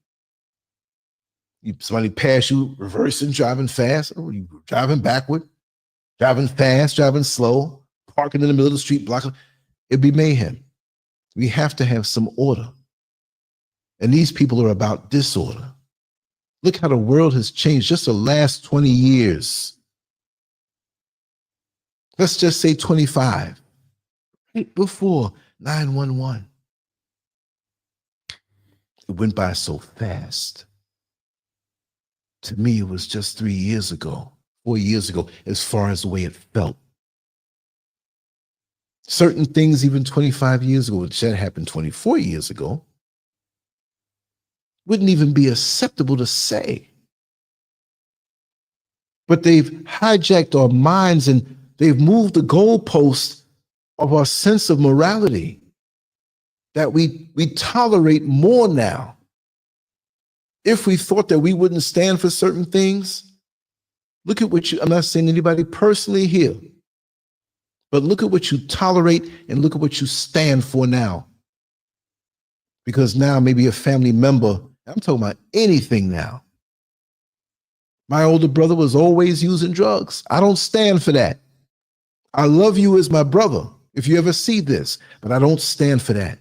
Somebody pass you, reversing, driving fast, or you driving backward, driving fast, driving slow, parking in the middle of the street, blocking. It'd be mayhem. We have to have some order. And these people are about disorder. Look how the world has changed just the last 20 years. Let's just say 25, right before 911. It went by so fast. To me, it was just 3 years ago, 4 years ago, as far as the way it felt. Certain things, even 25 years ago, which that happened 24 years ago, wouldn't even be acceptable to say. But they've hijacked our minds and they've moved the goalposts of our sense of morality, that we tolerate more now. If we thought that we wouldn't stand for certain things, look at what I'm not saying anybody personally here, but look at what you tolerate and look at what you stand for now. Because now maybe a family member, I'm talking about anything now. My older brother was always using drugs. I don't stand for that. I love you as my brother, if you ever see this, but I don't stand for that.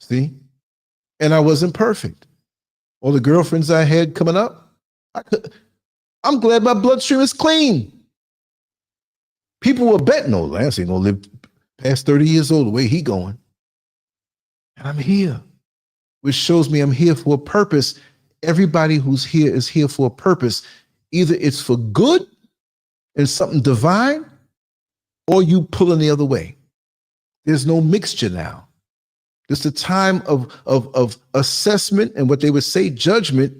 See? And I wasn't perfect. All the girlfriends I had coming up, I'm glad my bloodstream is clean. People were betting, oh, Lance ain't gonna live past 30 years old the way he going. And I'm here, which shows me I'm here for a purpose. Everybody who's here is here for a purpose. Either it's for good and something divine, or you pulling the other way. There's no mixture now. It's the time of assessment and what they would say, judgment.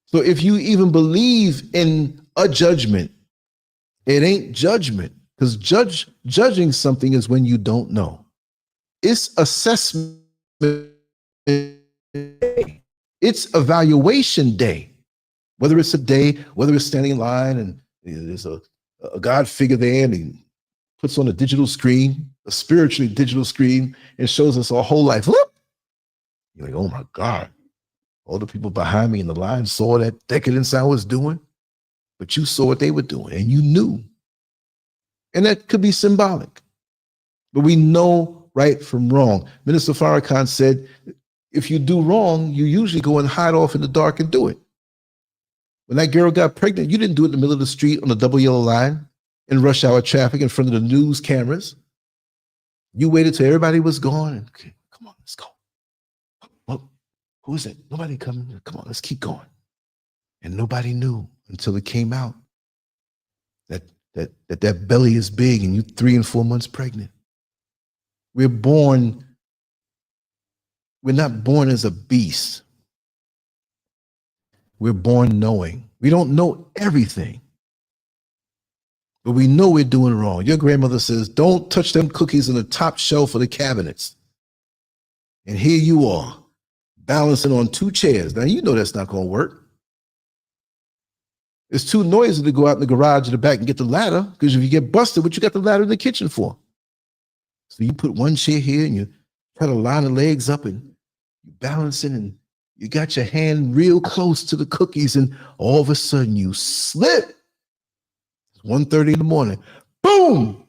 So if you even believe in a judgment, it ain't judgment, because judging something is when you don't know. It's assessment day. It's evaluation day. Whether it's a day, whether it's standing in line and there's a God figure there and he puts on a digital screen, a spiritually digital screen, and shows us our whole life. Look, you're like, oh my God. All the people behind me in the line saw that decadence I was doing, but you saw what they were doing and you knew. And that could be symbolic. But we know right from wrong. Minister Farrakhan said, if you do wrong, you usually go and hide off in the dark and do it. When that girl got pregnant, you didn't do it in the middle of the street on the double yellow line in rush hour traffic in front of the news cameras. You waited till everybody was gone. And, okay, come on, let's go. Well, who is it? Nobody coming. Come on, let's keep going. And nobody knew until it came out that belly is big and you 3 and 4 months pregnant. We're not born as a beast. We're born knowing. We don't know everything, but we know we're doing wrong. Your grandmother says, don't touch them cookies on the top shelf of the cabinets. And here you are, balancing on 2 chairs. Now, you know that's not going to work. It's too noisy to go out in the garage in the back and get the ladder, because if you get busted, what you got the ladder in the kitchen for? So you put 1 chair here and you try to line the legs up and you balancing and you got your hand real close to the cookies and all of a sudden you slip. It's 1:30 in the morning. Boom!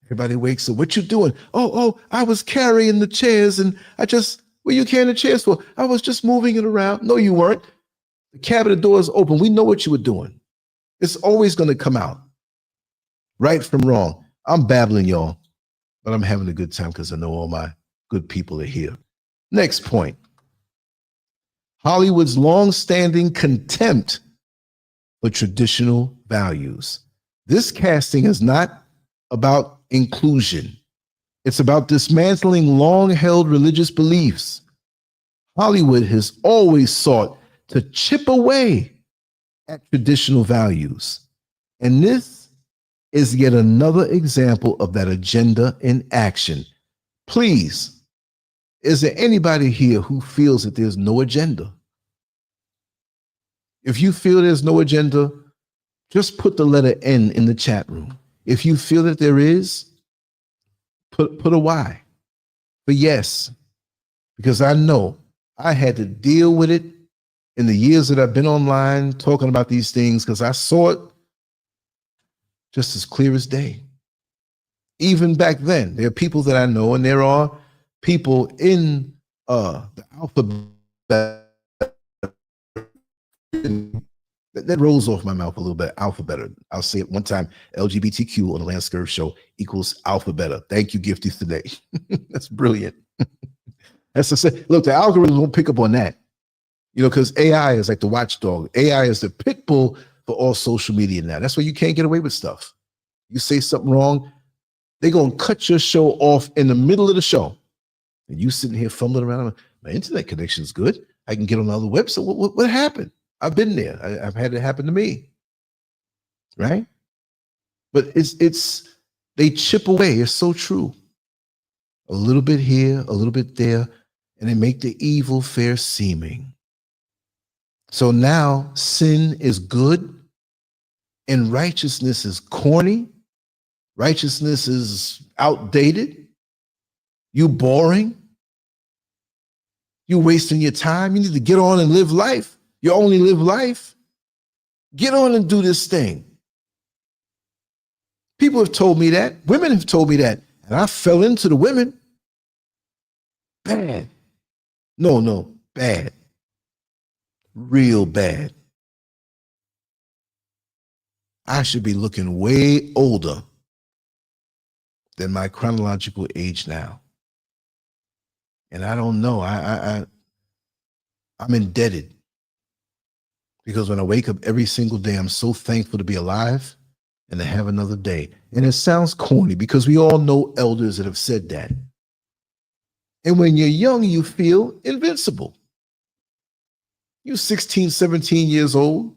Everybody wakes up. What you doing? Oh, I was carrying the chairs and what are you carrying the chairs for? I was just moving it around. No, you weren't. The cabinet door is open. We know what you were doing. It's always going to come out. Right from wrong. I'm babbling, y'all, but I'm having a good time because I know all my good people are here. Next point. Hollywood's long-standing contempt for traditional values. This casting is not about inclusion. It's about dismantling long-held religious beliefs. Hollywood has always sought to chip away at traditional values. And this is yet another example of that agenda in action. Please, is there anybody here who feels that there's no agenda? If you feel there's no agenda, just put the letter N in the chat room. If you feel that there is, put a Y for yes, because I know I had to deal with it in the years that I've been online talking about these things because I saw it just as clear as day. Even back then, there are people that I know, and there are people in the alphabet that rolls off my mouth a little bit. Alphabet. I'll say it one time. LGBTQ on the Lance Scurv show equals alphabet. Thank you, Gifty, today. That's brilliant. That's to say, look, the algorithm won't pick up on that. You know, because AI is like the watchdog. AI is the pit bull for all social media now. That's why you can't get away with stuff. You say something wrong, they're going to cut your show off in the middle of the show. And you sitting here fumbling around. My internet connection is good. I can get on another website. What happened? I've been there. I've had it happen to me. Right? But it's they chip away. It's so true. A little bit here, a little bit there, and they make the evil fair seeming. So now sin is good and righteousness is corny. Righteousness is outdated. You boring. You wasting your time. You need to get on and live life. You only live life. Get on and do this thing. People have told me that. Women have told me that. And I fell into the women. Bad. No, bad. Real bad. I should be looking way older than my chronological age now. And I don't know. I'm indebted. Because when I wake up every single day, I'm so thankful to be alive and to have another day. And it sounds corny because we all know elders that have said that. And when you're young, you feel invincible. You're 16, 17 years old,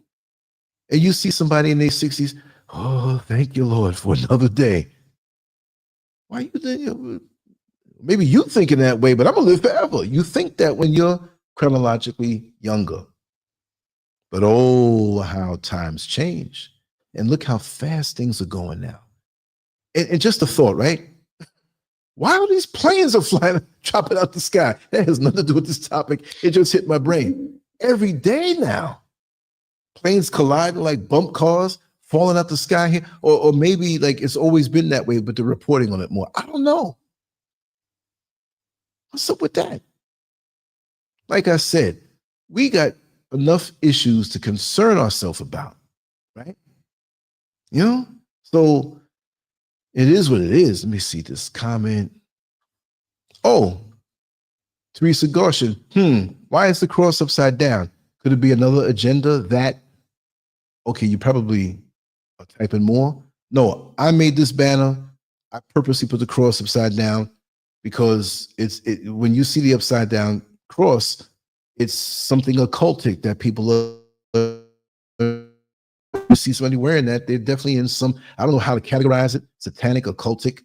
and you see somebody in their 60s, oh, thank you, Lord, for another day. Why you think? Maybe you thinking that way, but I'm going to live forever. You think that when you're chronologically younger. But oh, how times change. And look how fast things are going now. And just a thought, right? Why are these planes are flying, dropping out the sky? That has nothing to do with this topic. It just hit my brain. Every day now, planes colliding like bump cars, falling out the sky here, or maybe like it's always been that way, but they're reporting on it more. I don't know. What's up with that? Like I said, we got enough issues to concern ourselves about, right? You know? So it is what it is. Let me see this comment. Oh, Teresa Gorshin. Why is the cross upside down? Could it be another agenda that, okay, you probably are typing more. No, I made this banner. I purposely put the cross upside down because when you see the upside down cross, it's something occultic that people are. You see somebody wearing that, they're definitely in some, I don't know how to categorize it, satanic, occultic,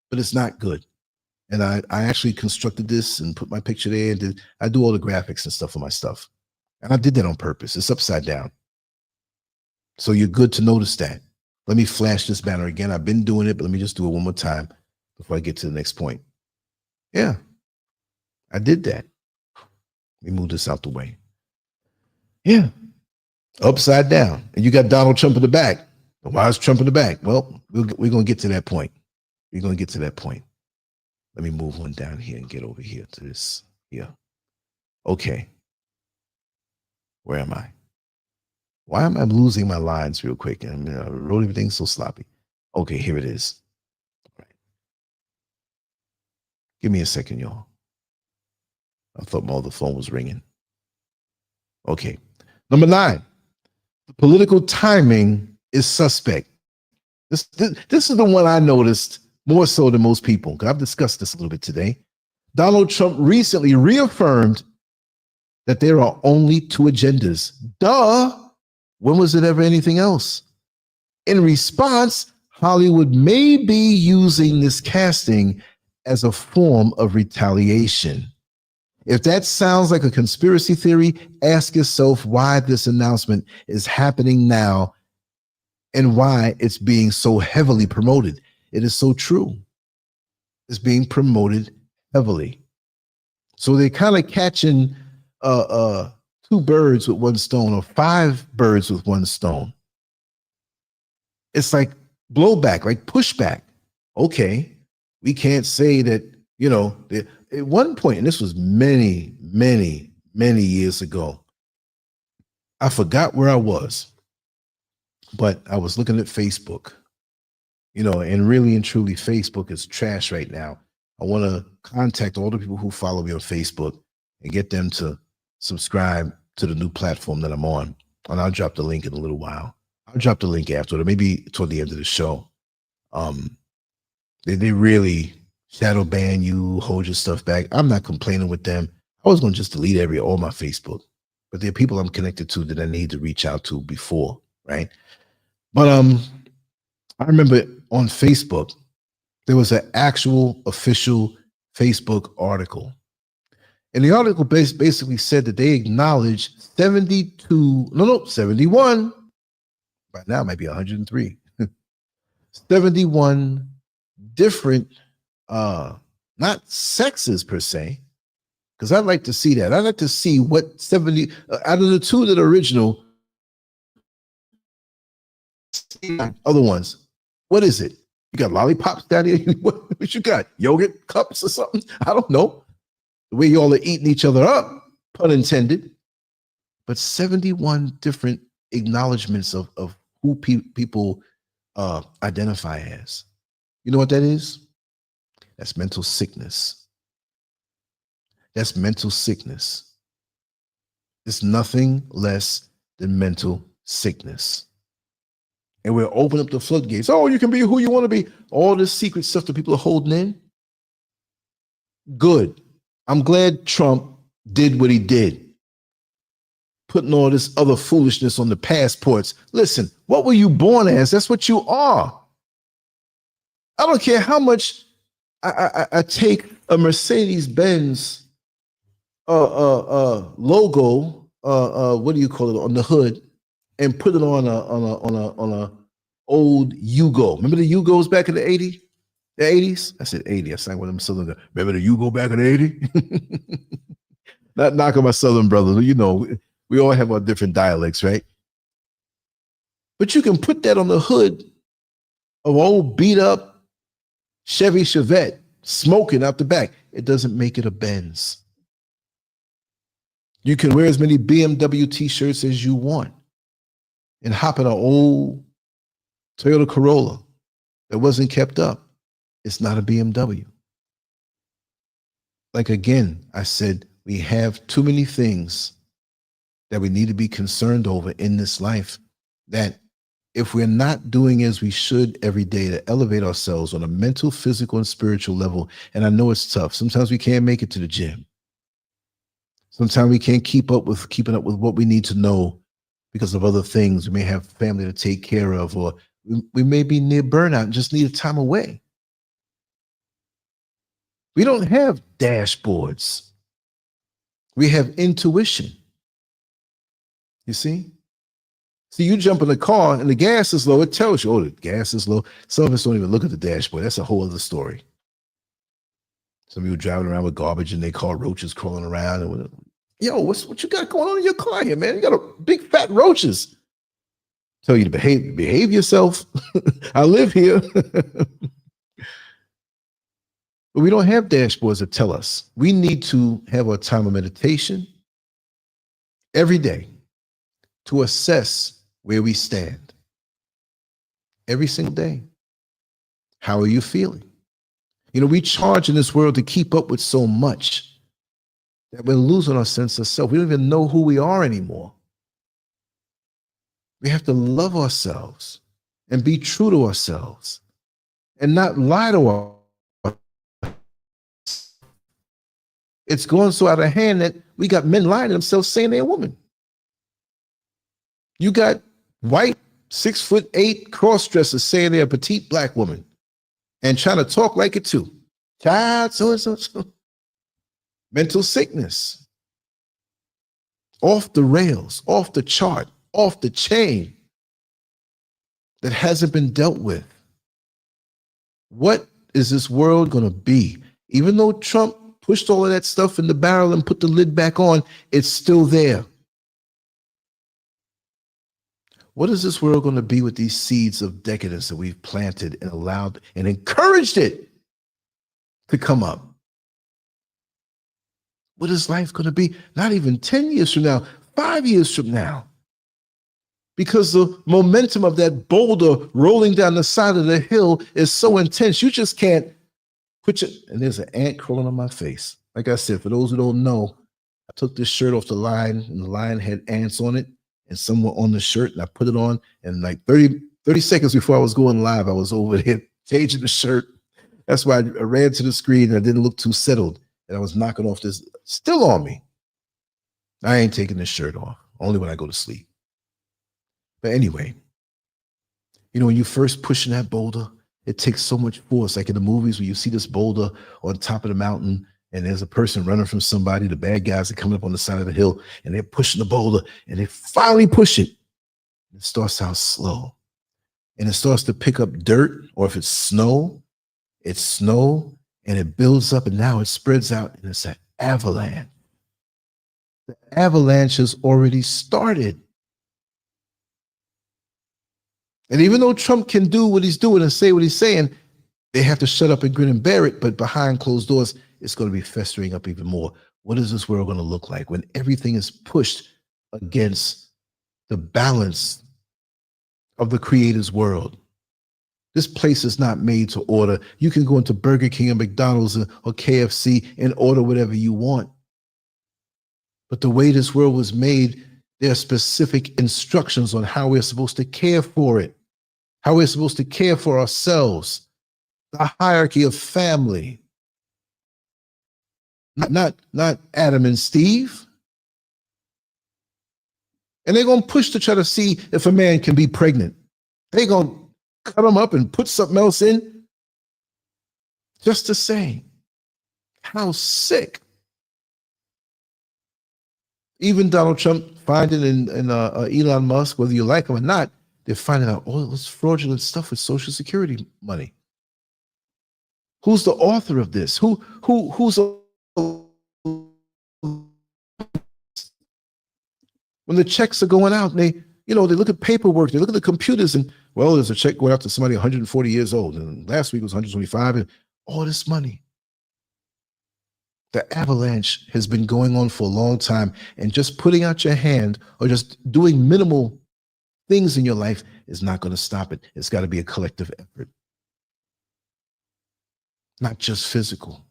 but it's not good. And I actually constructed this and put my picture there and I do all the graphics and stuff for my stuff. And I did that on purpose. It's upside down. So you're good to notice that. Let me flash this banner again. I've been doing it, but let me just do it one more time before I get to the next point. Yeah, I did that. Let me move this out the way. Yeah, upside down. And you got Donald Trump in the back. Why is Trump in the back? Well, we're going to get to that point. We're going to get to that point. Let me move one down here and get over here to this here. Okay. Where am I? Why am I losing my lines real quick? I mean, I wrote everything so sloppy. Okay, here it is. All right. Give me a second, y'all. I thought the phone was ringing. Okay. Number 9. The political timing is suspect. This is the one I noticed more so than most people. I've discussed this a little bit today. Donald Trump recently reaffirmed that there are only 2 agendas. Duh. When was it ever anything else? In response, Hollywood may be using this casting as a form of retaliation. If that sounds like a conspiracy theory, ask yourself why this announcement is happening now and why it's being so heavily promoted. It is so true. It's being promoted heavily. So they're kind of catching two birds with one stone or five birds with one stone. It's like blowback, like pushback. Okay, we can't say that, you know, at one point, and this was many, many, many years ago, I forgot where I was, but I was looking at Facebook, you know, and really and truly, Facebook is trash right now. I want to contact all the people who follow me on Facebook and get them to subscribe to the new platform that I'm on. And I'll drop the link in a little while. I'll drop the link after, or maybe toward the end of the show. They really shadow ban you, hold your stuff back. I'm not complaining with them. I was going to just delete all my Facebook, but there are people I'm connected to that I need to reach out to before, right? But I remember on Facebook, there was an actual official Facebook article. And the article basically said that they acknowledged 71, by now it might be 103, 71 different, not sexes per se, because I'd like to see that. I'd like to see what 70, out of the two that are original, other ones, what is it? You got lollipops down here? What you got? Yogurt cups or something? I don't know. The way y'all are eating each other up, pun intended. But 71 different acknowledgments of who people identify as. You know what that is? That's mental sickness. That's mental sickness. It's nothing less than mental sickness. And we'll open up the floodgates. Oh, you can be who you want to be. All this secret stuff that people are holding in. Good. I'm glad Trump did what he did. Putting all this other foolishness on the passports. Listen, what were you born as? That's what you are. I don't care how much I take a Mercedes-Benz logo, what do you call it, on the hood, and put it on a old Yugo. Remember the Yugos back in the 80s? The 80s? I said 80. I sang one of them Southern guys. Remember the Yugo back in the 80s? Not knocking my Southern brothers. You know, we all have our different dialects, right? But you can put that on the hood of old beat up Chevy Chevette smoking out the back. It doesn't make it a Benz. You can wear as many BMW t-shirts as you want and hop in an old Toyota Corolla that wasn't kept up. It's not a BMW. Like, again, I said, we have too many things that we need to be concerned over in this life, that if we're not doing as we should every day to elevate ourselves on a mental, physical, and spiritual level, and I know it's tough. Sometimes we can't make it to the gym. Sometimes we can't keep up with what we need to know because of other things. We may have family to take care of, or we may be near burnout and just need a time away. We don't have dashboards. We have intuition. You see? See, you jump in the car and the gas is low. It tells you, oh, the gas is low. Some of us don't even look at the dashboard. That's a whole other story. Some people driving around with garbage in their car, roaches crawling around. And yo, what you got going on in your car here, man? You got a big fat roaches. Tell you to behave yourself. I live here. But we don't have dashboards that tell us. We need to have a time of meditation every day to assess where we stand. Every single day. How are you feeling? You know, we charge in this world to keep up with so much that we're losing our sense of self. We don't even know who we are anymore. We have to love ourselves and be true to ourselves and not lie to ourselves. It's going so out of hand that we got men lying to themselves saying they're a woman. You got white 6'8" cross-dressers saying they're a petite black woman and trying to talk like it too. Child, so. Mental sickness. Off the rails, off the chart, off the chain that hasn't been dealt with. What is this world going to be? Even though Trump pushed all of that stuff in the barrel and put the lid back on, it's still there. What is this world going to be with these seeds of decadence that we've planted and allowed and encouraged it to come up? What is life going to be? Not even 10 years from now, 5 years from now. Because the momentum of that boulder rolling down the side of the hill is so intense, you just can't put your, and there's an ant crawling on my face. Like I said, for those who don't know, I took this shirt off the line and the line had ants on it and some were on the shirt and I put it on and like 30 seconds before I was going live, I was over there changing the shirt. That's why I ran to the screen and I didn't look too settled and I was knocking off this, still on me. I ain't taking this shirt off, only when I go to sleep. But anyway, you know, when you first pushing that boulder, it takes so much force. Like in the movies where you see this boulder on top of the mountain and there's a person running from somebody, the bad guys are coming up on the side of the hill and they're pushing the boulder and they finally push it. It starts out slow and it starts to pick up dirt, or if it's snow and it builds up and now it spreads out and it's an avalanche. The avalanche has already started. And even though Trump can do what he's doing and say what he's saying, they have to shut up and grin and bear it. But behind closed doors, it's going to be festering up even more. What is this world going to look like when everything is pushed against the balance of the Creator's world? This place is not made to order. You can go into Burger King or McDonald's or KFC and order whatever you want. But the way this world was made, there are specific instructions on how we're supposed to care for it, how we're supposed to care for ourselves, the hierarchy of family. Not Adam and Steve. And they're going to push to try to see if a man can be pregnant. They're going to cut them up and put something else in just to say how sick. Even Donald Trump finding in Elon Musk, whether you like him or not, they're finding out all this fraudulent stuff with Social Security money. Who's the author of this? Who's when the checks are going out and they look at paperwork, they look at the computers and, well, there's a check going out to somebody 140 years old and last week was 125 and all this money. The avalanche has been going on for a long time, and just putting out your hand or just doing minimal things in your life is not going to stop it. It's got to be a collective effort, not just physical,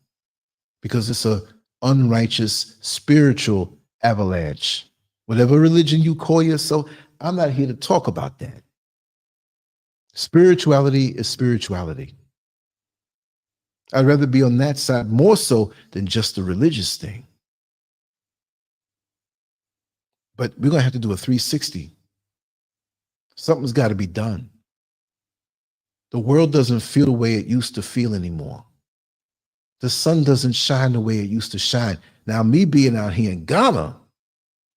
because it's a unrighteous spiritual avalanche. Whatever religion you call yourself, I'm not here to talk about that. Spirituality is spirituality. I'd rather be on that side more so than just the religious thing. But we're going to have to do a 360. Something's got to be done. The world doesn't feel the way it used to feel anymore. The sun doesn't shine the way it used to shine. Now, me being out here in Ghana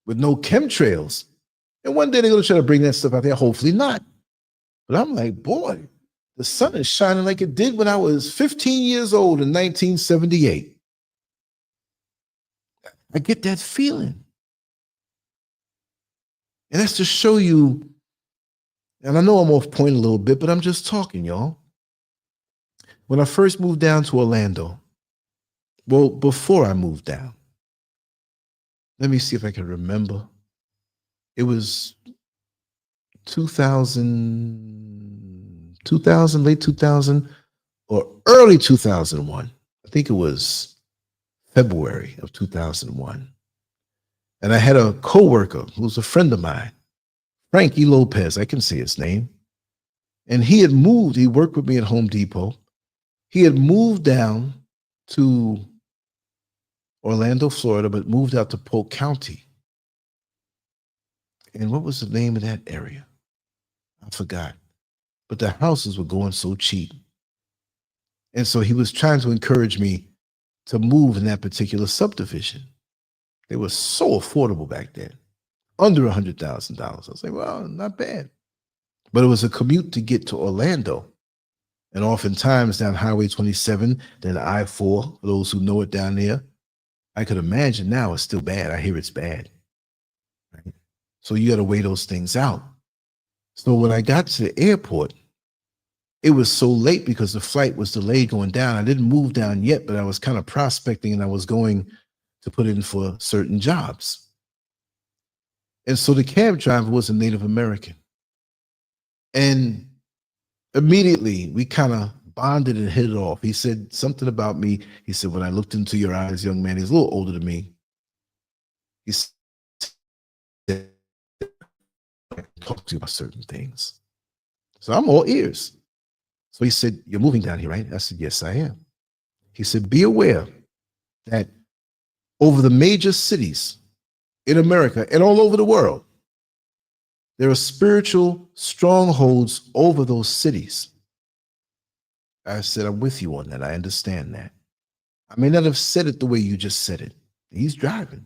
with no chemtrails, and one day they're going to try to bring that stuff out there, hopefully not. But I'm like, boy, the sun is shining like it did when I was 15 years old in 1978. I get that feeling. And that's to show you, and I know I'm off point a little bit, but I'm just talking, y'all. When I first moved down to Orlando, well, before I moved down, let me see if I can remember. It was 2000, late 2000, or early 2001. I think it was February of 2001. And I had a coworker who was a friend of mine, Frankie Lopez, I can say his name. And he had moved, he worked with me at Home Depot. He had moved down to Orlando, Florida, but moved out to Polk County. And what was the name of that area? I forgot. But the houses were going so cheap. And so he was trying to encourage me to move in that particular subdivision. They were so affordable back then, under $100,000. I was like, well, not bad. But it was a commute to get to Orlando. And oftentimes down Highway 27, then I-4, for those who know it down there, I could imagine now it's still bad. I hear it's bad. Right? So you got to weigh those things out. So when I got to the airport, it was so late because the flight was delayed going down. I didn't move down yet, but I was kind of prospecting and I was going to put in for certain jobs. And so the cab driver was a Native American. And immediately we kind of bonded and hit it off. He said something about me. He said, when I looked into your eyes, young man, he's a little older than me. He said, I can talk to you about certain things. So I'm all ears. So he said, you're moving down here, right? I said, yes, I am. He said, be aware that over the major cities in America and all over the world, there are spiritual strongholds over those cities. I said, I'm with you on that. I understand that. I may not have said it the way you just said it. He's driving.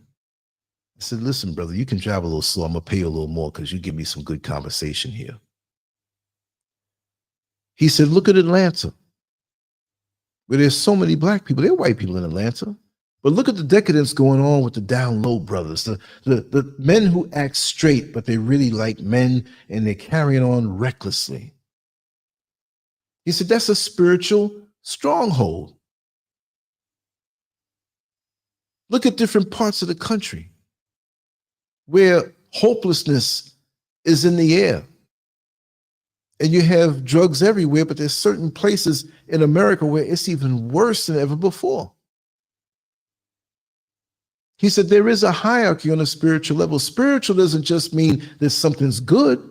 I said, listen, brother, you can drive a little slow. I'm going to pay you a little more because you give me some good conversation here. He said, look at Atlanta, where there's so many black people. There are white people in Atlanta. But look at the decadence going on with the down low brothers, the men who act straight, but they really like men and they're carrying on recklessly. He said, that's a spiritual stronghold. Look at different parts of the country where hopelessness is in the air. And you have drugs everywhere, but there's certain places in America where it's even worse than ever before. He said, there is a hierarchy on a spiritual level. Spiritual doesn't just mean that something's good.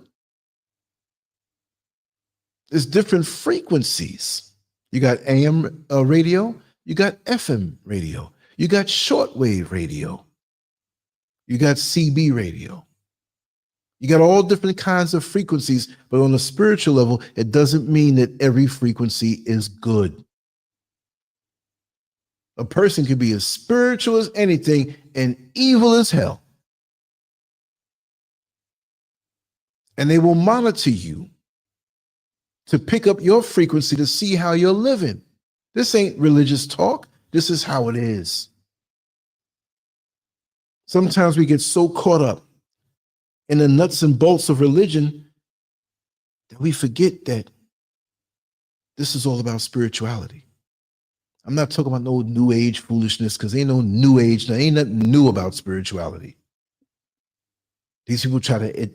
There's different frequencies. You got AM radio, you got FM radio, you got shortwave radio, you got CB radio. You got all different kinds of frequencies, but on a spiritual level, it doesn't mean that every frequency is good. A person can be as spiritual as anything and evil as hell. And they will monitor you to pick up your frequency to see how you're living. This ain't religious talk. This is how it is. Sometimes we get so caught up in the nuts and bolts of religion that we forget that this is all about spirituality. I'm not talking about no new age foolishness because ain't no new age, there ain't nothing new about spirituality. These people try to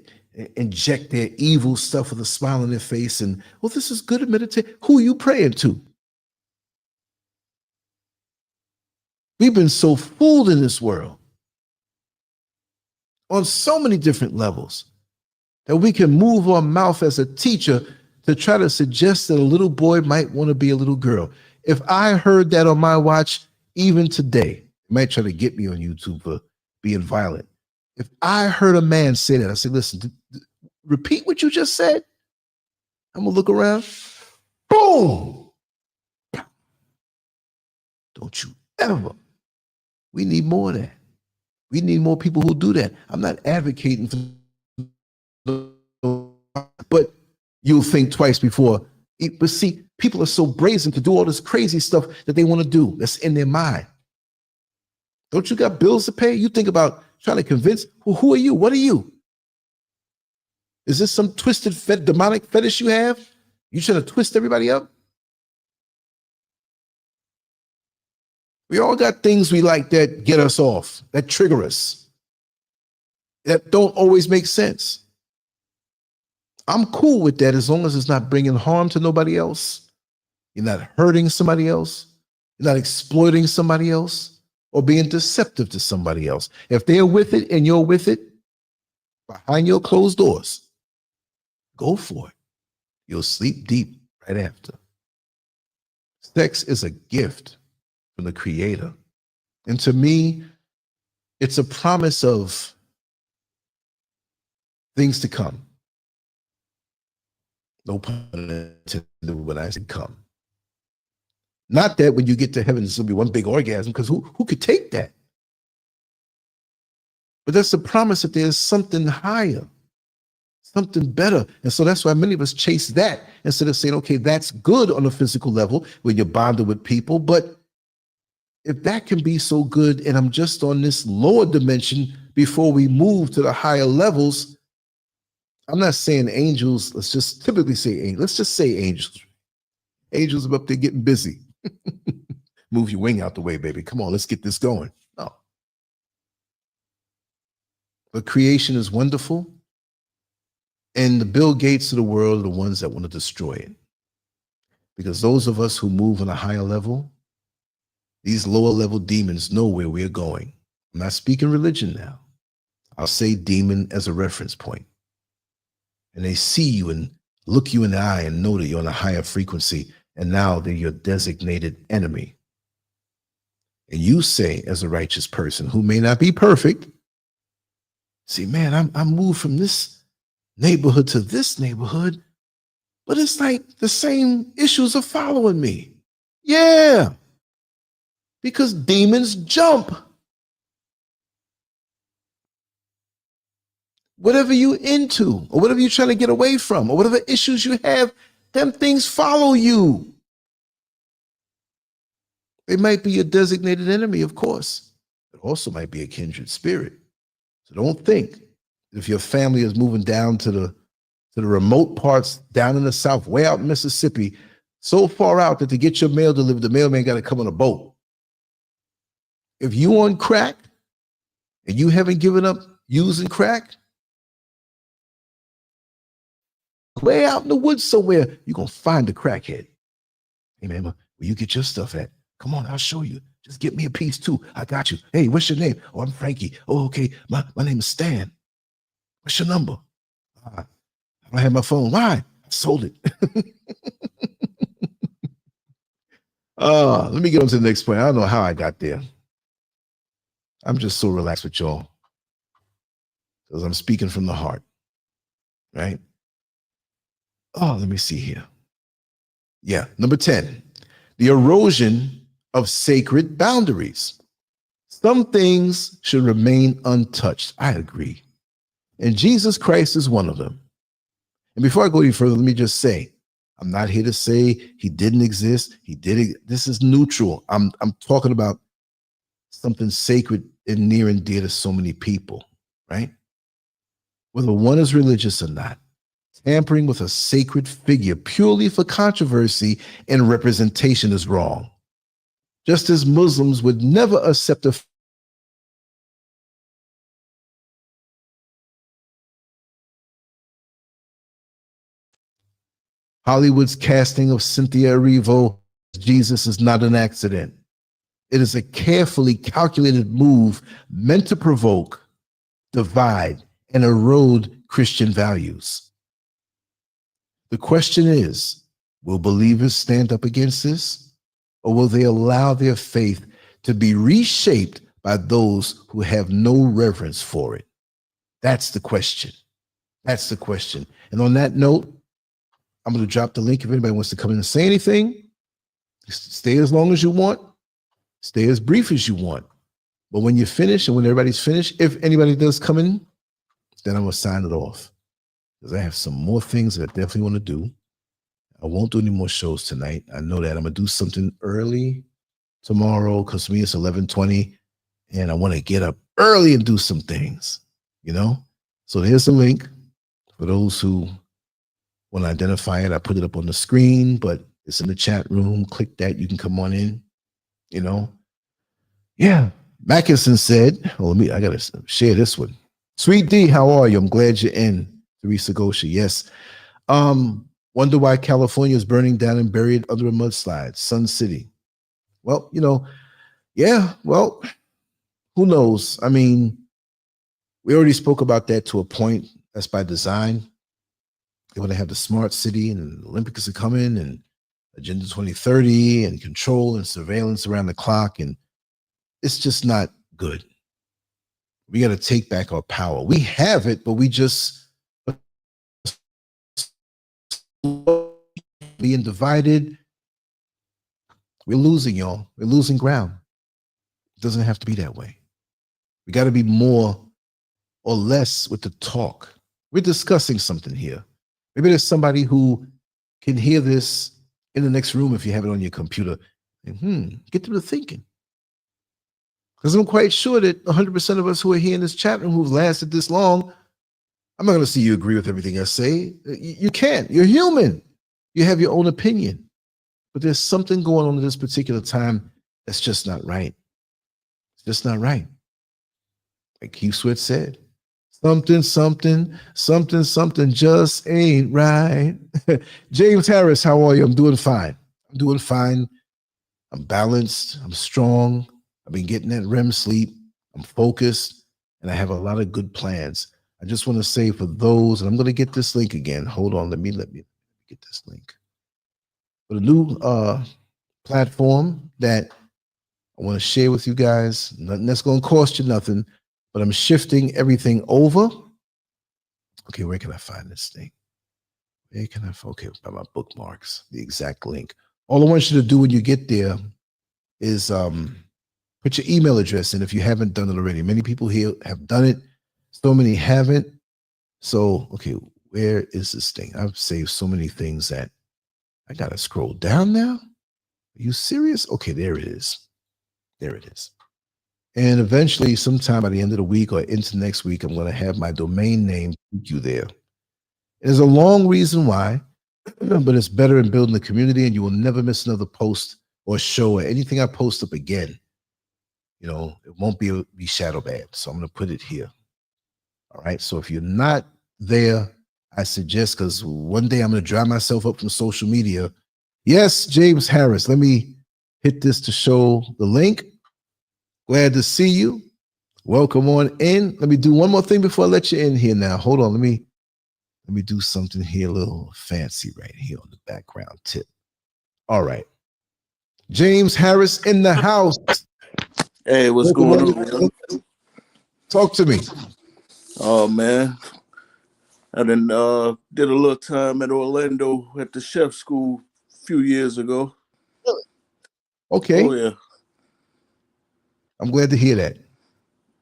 inject their evil stuff with a smile on their face and, well, this is good to meditate. Who are you praying to? We've been so fooled in this world on so many different levels that we can move our mouth as a teacher to try to suggest that a little boy might want to be a little girl. If I heard that on my watch, even today, it might try to get me on YouTube for being violent. If I heard a man say that, I said, listen, repeat what you just said. I'm going to look around. Boom. Don't you ever. We need more of that. We need more people who do that. I'm not advocating for, but you'll think twice before. But see, people are so brazen to do all this crazy stuff that they want to do. That's in their mind. Don't you got bills to pay? You think about trying to convince, well, who are you? What are you? Is this some twisted demonic fetish you have? You trying to twist everybody up? We all got things we like that get us off, that trigger us, that don't always make sense. I'm cool with that as long as it's not bringing harm to nobody else. You're not hurting somebody else. You're not exploiting somebody else or being deceptive to somebody else. If they're with it and you're with it, behind your closed doors, go for it. You'll sleep deep right after. Sex is a gift from the Creator. And to me, it's a promise of things to come. No pun intended when I say come. Not that when you get to heaven, it's going to be one big orgasm, because who could take that? But that's the promise that there's something higher, something better. And so that's why many of us chase that instead of saying, okay, that's good on a physical level when you're bonded with people. But if that can be so good and I'm just on this lower dimension before we move to the higher levels, I'm not saying angels, let's just typically say angels. Let's just say angels. Angels are up there getting busy. Move your wing out the way, baby. Come on, let's get this going. No. But creation is wonderful. And the Bill Gates of the world are the ones that want to destroy it. Because those of us who move on a higher level, these lower level demons know where we're going. I'm not speaking religion now. I'll say demon as a reference point. And they see you and look you in the eye and know that you're on a higher frequency. And now they're your designated enemy. And you say, as a righteous person who may not be perfect, see, man, I'm moved from this neighborhood to this neighborhood, but it's like the same issues are following me. Yeah, because demons jump. Whatever you into, or whatever you're trying to get away from, or whatever issues you have, them things follow you. They might be your designated enemy, of course. It also might be a kindred spirit. So don't think if your family is moving down to the remote parts down in the South, way out in Mississippi, so far out that to get your mail delivered, the mailman got to come on a boat. If you on crack and you haven't given up using crack, way out in the woods somewhere, you're going to find a crackhead. Hey, man, where you get your stuff at? Come on, I'll show you. Just get me a piece too. I got you. Hey, what's your name? Oh, I'm Frankie. Oh, okay. My name is Stan. What's your number? I don't have my phone. Why? I sold it. Let me get on to the next point. I don't know how I got there. I'm just so relaxed with y'all because I'm speaking from the heart, right? Oh, let me see here. Yeah, number 10, the erosion of sacred boundaries. Some things should remain untouched. I agree. And Jesus Christ is one of them. And before I go any further, let me just say, I'm not here to say he didn't exist. He did. This is neutral. I'm talking about something sacred and near and dear to so many people, right? Whether one is religious or not, tampering with a sacred figure purely for controversy and representation is wrong. Just as Muslims would never accept a Hollywood's casting of Cynthia Erivo, Jesus is not an accident. It is a carefully calculated move meant to provoke, divide, and erode Christian values. The question is, will believers stand up against this? Or will they allow their faith to be reshaped by those who have no reverence for it? That's the question. That's the question. And on that note, I'm going to drop the link if anybody wants to come in and say anything. Stay as long as you want. Stay as brief as you want. But when you're finished and when everybody's finished, if anybody does come in, then I'm going to sign it off. Because I have some more things that I definitely want to do. I won't do any more shows tonight. I know that. I'm going to do something early tomorrow because for me it's 11:20 and I want to get up early and do some things, you know? So there's the link for those who want to identify it. I put it up on the screen, but it's in the chat room. Click that. You can come on in, you know? Yeah. Mackinson said, I got to share this one. Sweet D, how are you? I'm glad you're in. Teresa Gosha, yes. Wonder why California is burning down and buried under a mudslide. Sun City. Well, you know, yeah, well, who knows? I mean, we already spoke about that to a point. That's by design. They want to have the smart city and the Olympics are coming and Agenda 2030 and control and surveillance around the clock. And it's just not good. We got to take back our power. We have it, but we just being divided. We're losing, y'all. We're losing ground. It doesn't have to be that way. We got to be more or less with the talk. We're discussing something here. Maybe there's somebody who can hear this in the next room if you have it on your computer. And, get them to thinking. Because I'm quite sure that 100% of us who are here in this chat room who've lasted this long, I'm not going to see you agree with everything I say. You can't. You're human. You have your own opinion. But there's something going on at this particular time that's just not right. It's just not right. Like Keith Sweat said, something just ain't right. James Harris, how are you? I'm doing fine. I'm balanced. I'm strong. I've been getting that REM sleep. I'm focused, and I have a lot of good plans. I just want to say for those, and I'm going to get this link again. Hold on. Let me get this link. For the new platform that I want to share with you guys, nothing that's going to cost you nothing, but I'm shifting everything over. Okay, where can I find this thing? Okay, by my bookmarks, the exact link. All I want you to do when you get there is put your email address in if you haven't done it already. Many people here have done it. So many haven't. So, okay, where is this thing? I've saved so many things that I got to scroll down now. Are you serious? Okay, there it is. And eventually, sometime by the end of the week or into next week, I'm going to have my domain name take you there. There's a long reason why, but it's better in building the community, and you will never miss another post or show or anything I post up again. You know, it won't be shadow banned. So I'm going to put it here. All right. So if you're not there, I suggest, because one day I'm going to dry myself up from social media. Yes, James Harris. Let me hit this to show the link. Glad to see you. Welcome on in. Let me do one more thing before I let you in here now. Hold on. Let me do something here a little fancy right here on the background tip. All right. James Harris in the house. Hey, what's going on? Talk to me. Oh man, I did a little time at Orlando at the chef school a few years ago. Okay. Oh yeah. I'm glad to hear that.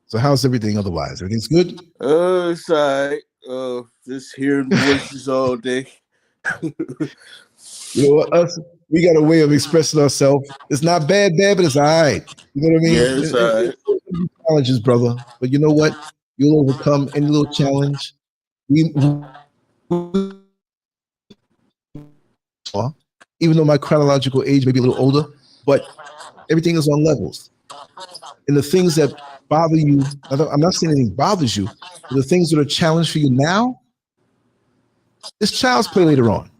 So how's everything otherwise? Everything's good? It's all right. Just hearing voices all day. You know what, we got a way of expressing ourselves. It's not bad, but it's all right. You know what I mean? Yeah, it's all right. Challenges, brother. But you know what? You'll overcome any little challenge. Even though my chronological age may be a little older, but everything is on levels. And the things that bother you, I'm not saying anything bothers you, but the things that are a challenge for you now, it's child's play later on.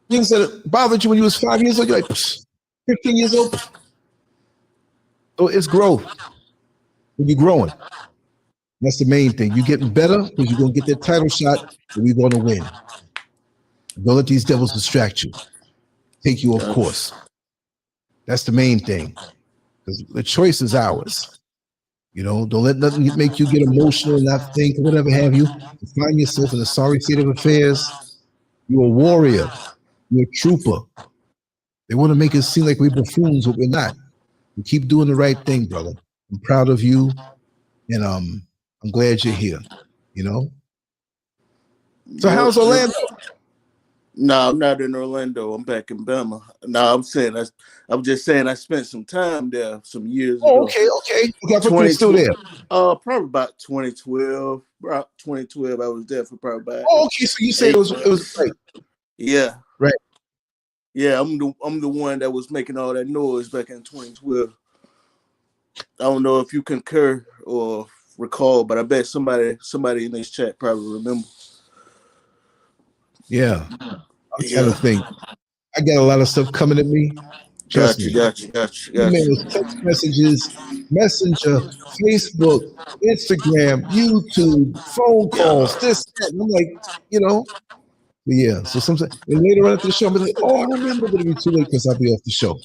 Things that bothered you when you was 5 years old, you're like, 15 years old. So it's growth. When you're growing. That's the main thing. You're getting better because you're going to get that title shot and we're going to win. Don't let these devils distract you. Take you off course. That's the main thing. Because the choice is ours. You know, don't let nothing make you get emotional and not think or whatever have you. You find yourself in a sorry state of affairs. You're a warrior. You're a trooper. They want to make it seem like we're buffoons, but we're not. We keep doing the right thing, brother. I'm proud of you, and I'm glad you're here. You know. So how's Orlando? No, I'm not in Orlando. I'm back in Bama. No, I'm just saying I spent some time there some years ago. Okay. You're still there. Probably about 2012. About 2012, I was there for probably about. Okay. So you say it was right. Yeah. Right. Yeah, I'm the one that was making all that noise back in 2012. I don't know if you concur or recall, but I bet somebody in this chat probably remember. Yeah. I'm trying to think. I got a lot of stuff coming at me. Trust me. Gotcha. Text messages, Messenger, Facebook, Instagram, YouTube, phone calls, this, that. And I'm like, you know. Yeah. So sometimes, and later on after the show, I'm like, oh, I remember, but it'll be too late because I'll be off the show.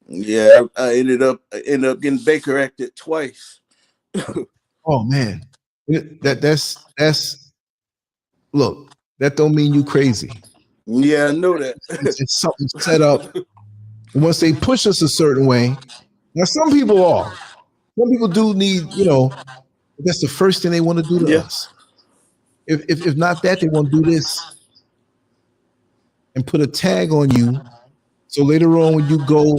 Yeah, I ended up getting Baker acted twice. Oh man, that's look. That don't mean you crazy. Yeah, I know that. It's something set up. And once they push us a certain way, now some people are. Some people do need, you know, that's the first thing they want to do to us. if not that, they want to do this and put a tag on you. So later on, when you go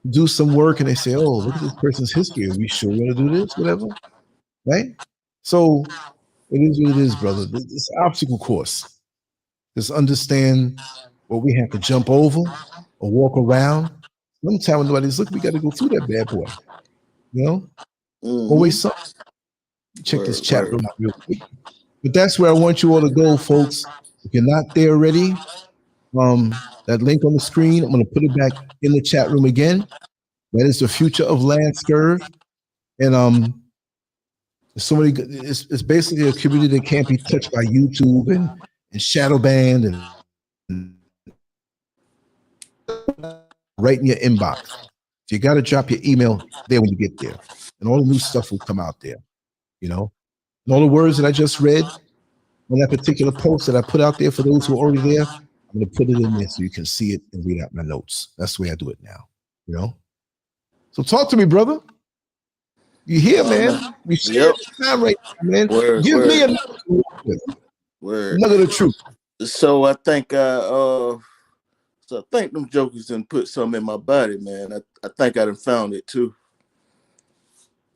do some work and they say, "Oh, look at this person's history. Are we sure we're gonna do this? Whatever." Right? So it is what it is, brother. It's an obstacle course. Just understand what we have to jump over or walk around. Sometimes when nobody's looking, we got to go through that bad boy. You know? Always something. Check this chat room out real quick. But that's where I want you all to go, folks. If you're not there already, that link on the screen, I'm going to put it back in the chat room again. That is the future of LANCESCURV. And it's basically a community that can't be touched by YouTube and shadow banned and right in your inbox. So you got to drop your email there when you get there, and all the new stuff will come out there. You know, and all the words that I just read on that particular post that I put out there for those who are already there, I'm going to put it in there so you can see it and read out my notes. That's the way I do it now. You know, so talk to me, brother. You here, man? We share time right now, man. Give me a nugget of truth. So I think them jokers done put something in my body, man. I think I done found it too.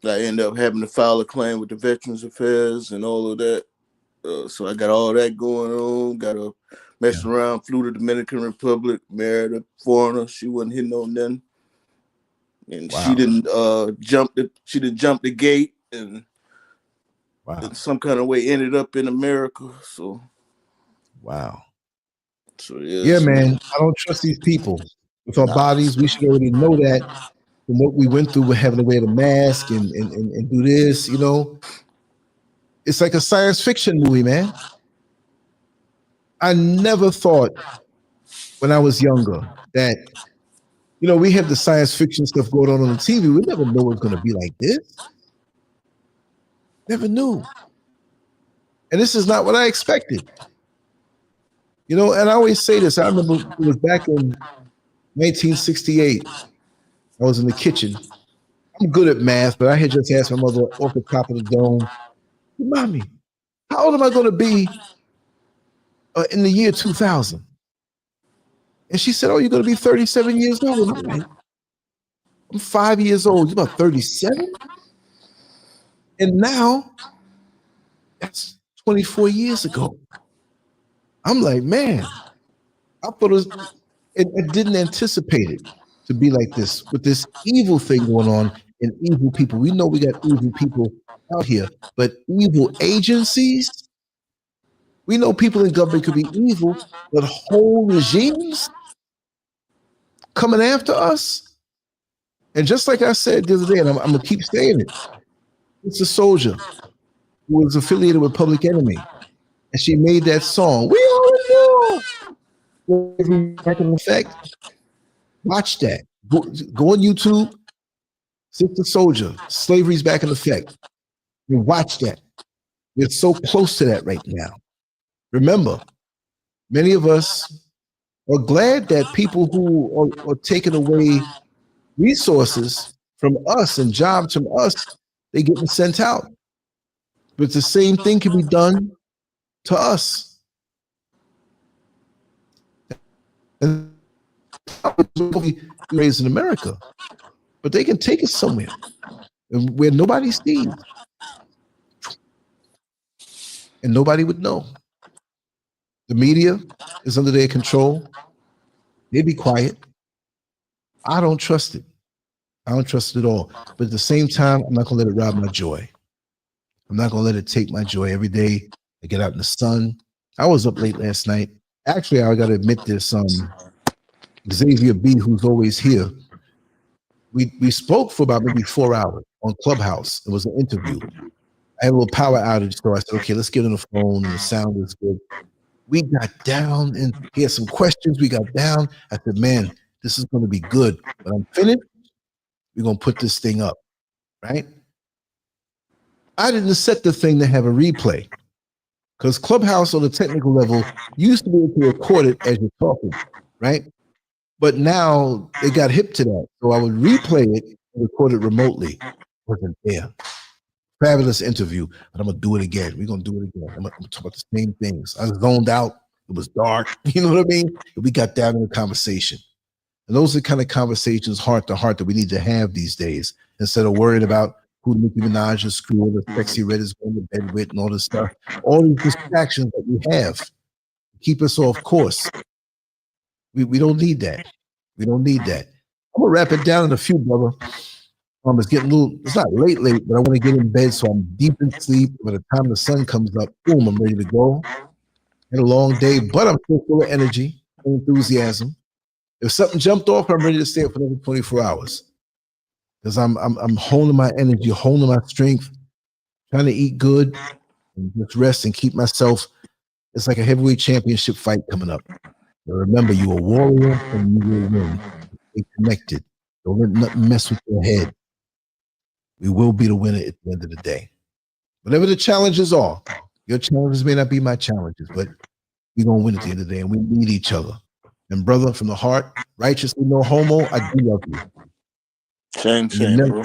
I ended up having to file a claim with the Veterans Affairs and all of that. So I got all that going on. Got to mess around, flew to the Dominican Republic, married a foreigner. She wasn't hitting on nothing. And she didn't jump the gate and in some kind of way ended up in America. So So yeah, man. I don't trust these people with our bodies. We should already know that from what we went through with having to wear the mask and do this. You know, it's like a science fiction movie, man. I never thought when I was younger that, you know, we have the science fiction stuff going on the TV. We never know it's going to be like this. Never knew. And this is not what I expected. You know, and I always say this. I remember it was back in 1968. I was in the kitchen. I'm good at math, but I had just asked my mother off the top of the dome, "Mommy, how old am I going to be in the year 2000? And she said, "Oh, you're going to be 37 years old." I'm like, I'm 5 years old. You're about 37? And now, that's 24 years ago. I'm like, man, I thought it didn't anticipate it to be like this with this evil thing going on and evil people. We know we got evil people out here, but evil agencies, we know people in government could be evil, but whole regimes coming after us. And just like I said the other day, and I'm going to keep saying it, it's a soldier who was affiliated with Public Enemy. And she made that song. We all know. Back in effect. Watch that. Go on YouTube. Sister Soldier. Slavery's back in effect. You watch that. We're so close to that right now. Remember, many of us are glad that people who are taking away resources from us and jobs from us, they getting sent out. But the same thing can be done to us. And we raised in America, but they can take us somewhere where nobody sees and nobody would know. The media is under their control. They be quiet. I don't trust it. I don't trust it at all. But at the same time, I'm not gonna let it rob my joy. I'm not gonna let it take my joy. Every day I get out in the sun. I was up late last night. Actually, I gotta admit this, Xavier B, who's always here. We spoke for about maybe 4 hours on Clubhouse. It was an interview. I had a little power outage, so I said, okay, let's get on the phone and the sound is good. We got down and he had some questions. We got down. I said, man, this is gonna be good. When I'm finished, we're gonna put this thing up, right? I didn't set the thing to have a replay because Clubhouse on the technical level used to be able to record it as you're talking, right? But now they got hip to that. So I would replay it and record it remotely. Wasn't there. fabulous interview, but I'm gonna do it again. We're gonna do it again. I'm gonna talk about the same things. I zoned out. It was dark. You know what I mean? And we got down in the conversation. And those are the kind of conversations, heart to heart, that we need to have these days, instead of worrying about who Nicki Minaj is screwing, the sexy red is going to bed with, and all this stuff. All these distractions that we have keep us off course. We don't need that. We don't need that. I'm gonna wrap it down in a few, brother. It's getting a little, it's not late, but I want to get in bed so I'm deep in sleep. By the time the sun comes up, boom, I'm ready to go. Had a long day, but I'm still full of energy and enthusiasm. If something jumped off, I'm ready to stay up for another 24 hours. Because I'm holding my energy, holding my strength, trying to eat good, and just rest and keep myself. It's like a heavyweight championship fight coming up. But remember, you're a warrior and you will win. Stay connected. Don't let nothing mess with your head. We will be the winner at the end of the day. Whatever the challenges are, your challenges may not be my challenges, but we're going to win at the end of the day, and we need each other. And brother, from the heart, righteously no homo, I do love you. Same, bro.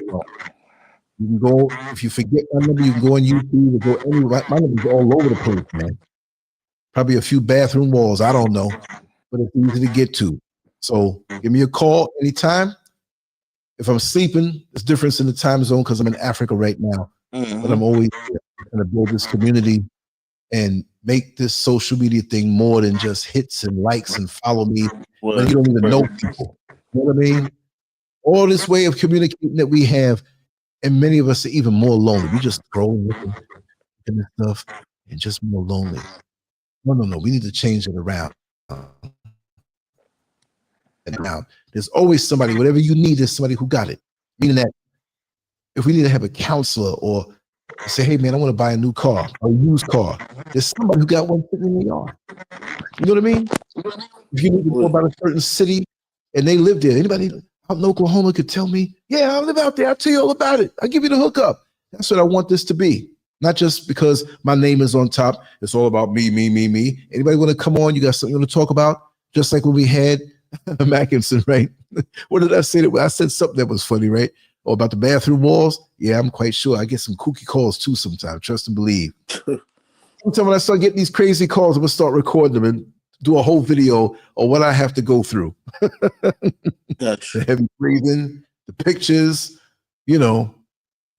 You can go, if you forget my number, you can go on YouTube or go anywhere. My number's all over the place, man. Probably a few bathroom walls, I don't know, but it's easy to get to. So give me a call anytime. If I'm sleeping, there's difference in the time zone because I'm in Africa right now. But I'm always trying to build this community and make this social media thing more than just hits and likes and follow me when you don't even know people. You know what I mean? All this way of communicating that we have, and many of us are even more lonely. We just scroll looking at this stuff and just more lonely. No. We need to change it around. And now there's always somebody, whatever you need, there's somebody who got it. Meaning that if we need to have a counselor or say, hey man, I want to buy a new car or a used car, there's somebody who got one sitting in the yard. You know what I mean? If you need to go about a certain city and they live there, anybody out in Oklahoma could tell me, yeah, I live out there. I'll tell you all about it. I'll give you the hookup. That's what I want this to be. Not just because my name is on top. It's all about me. Anybody want to come on? You got something you want to talk about? Just like when we had Mackinson, right? What did I say? I said something that was funny, right? Or about the bathroom walls. Yeah, I'm quite sure. I get some kooky calls too sometimes. Trust and believe. Sometimes when I start getting these crazy calls, I'm going to start recording them and do a whole video of what I have to go through. The heavy breathing, the pictures, you know,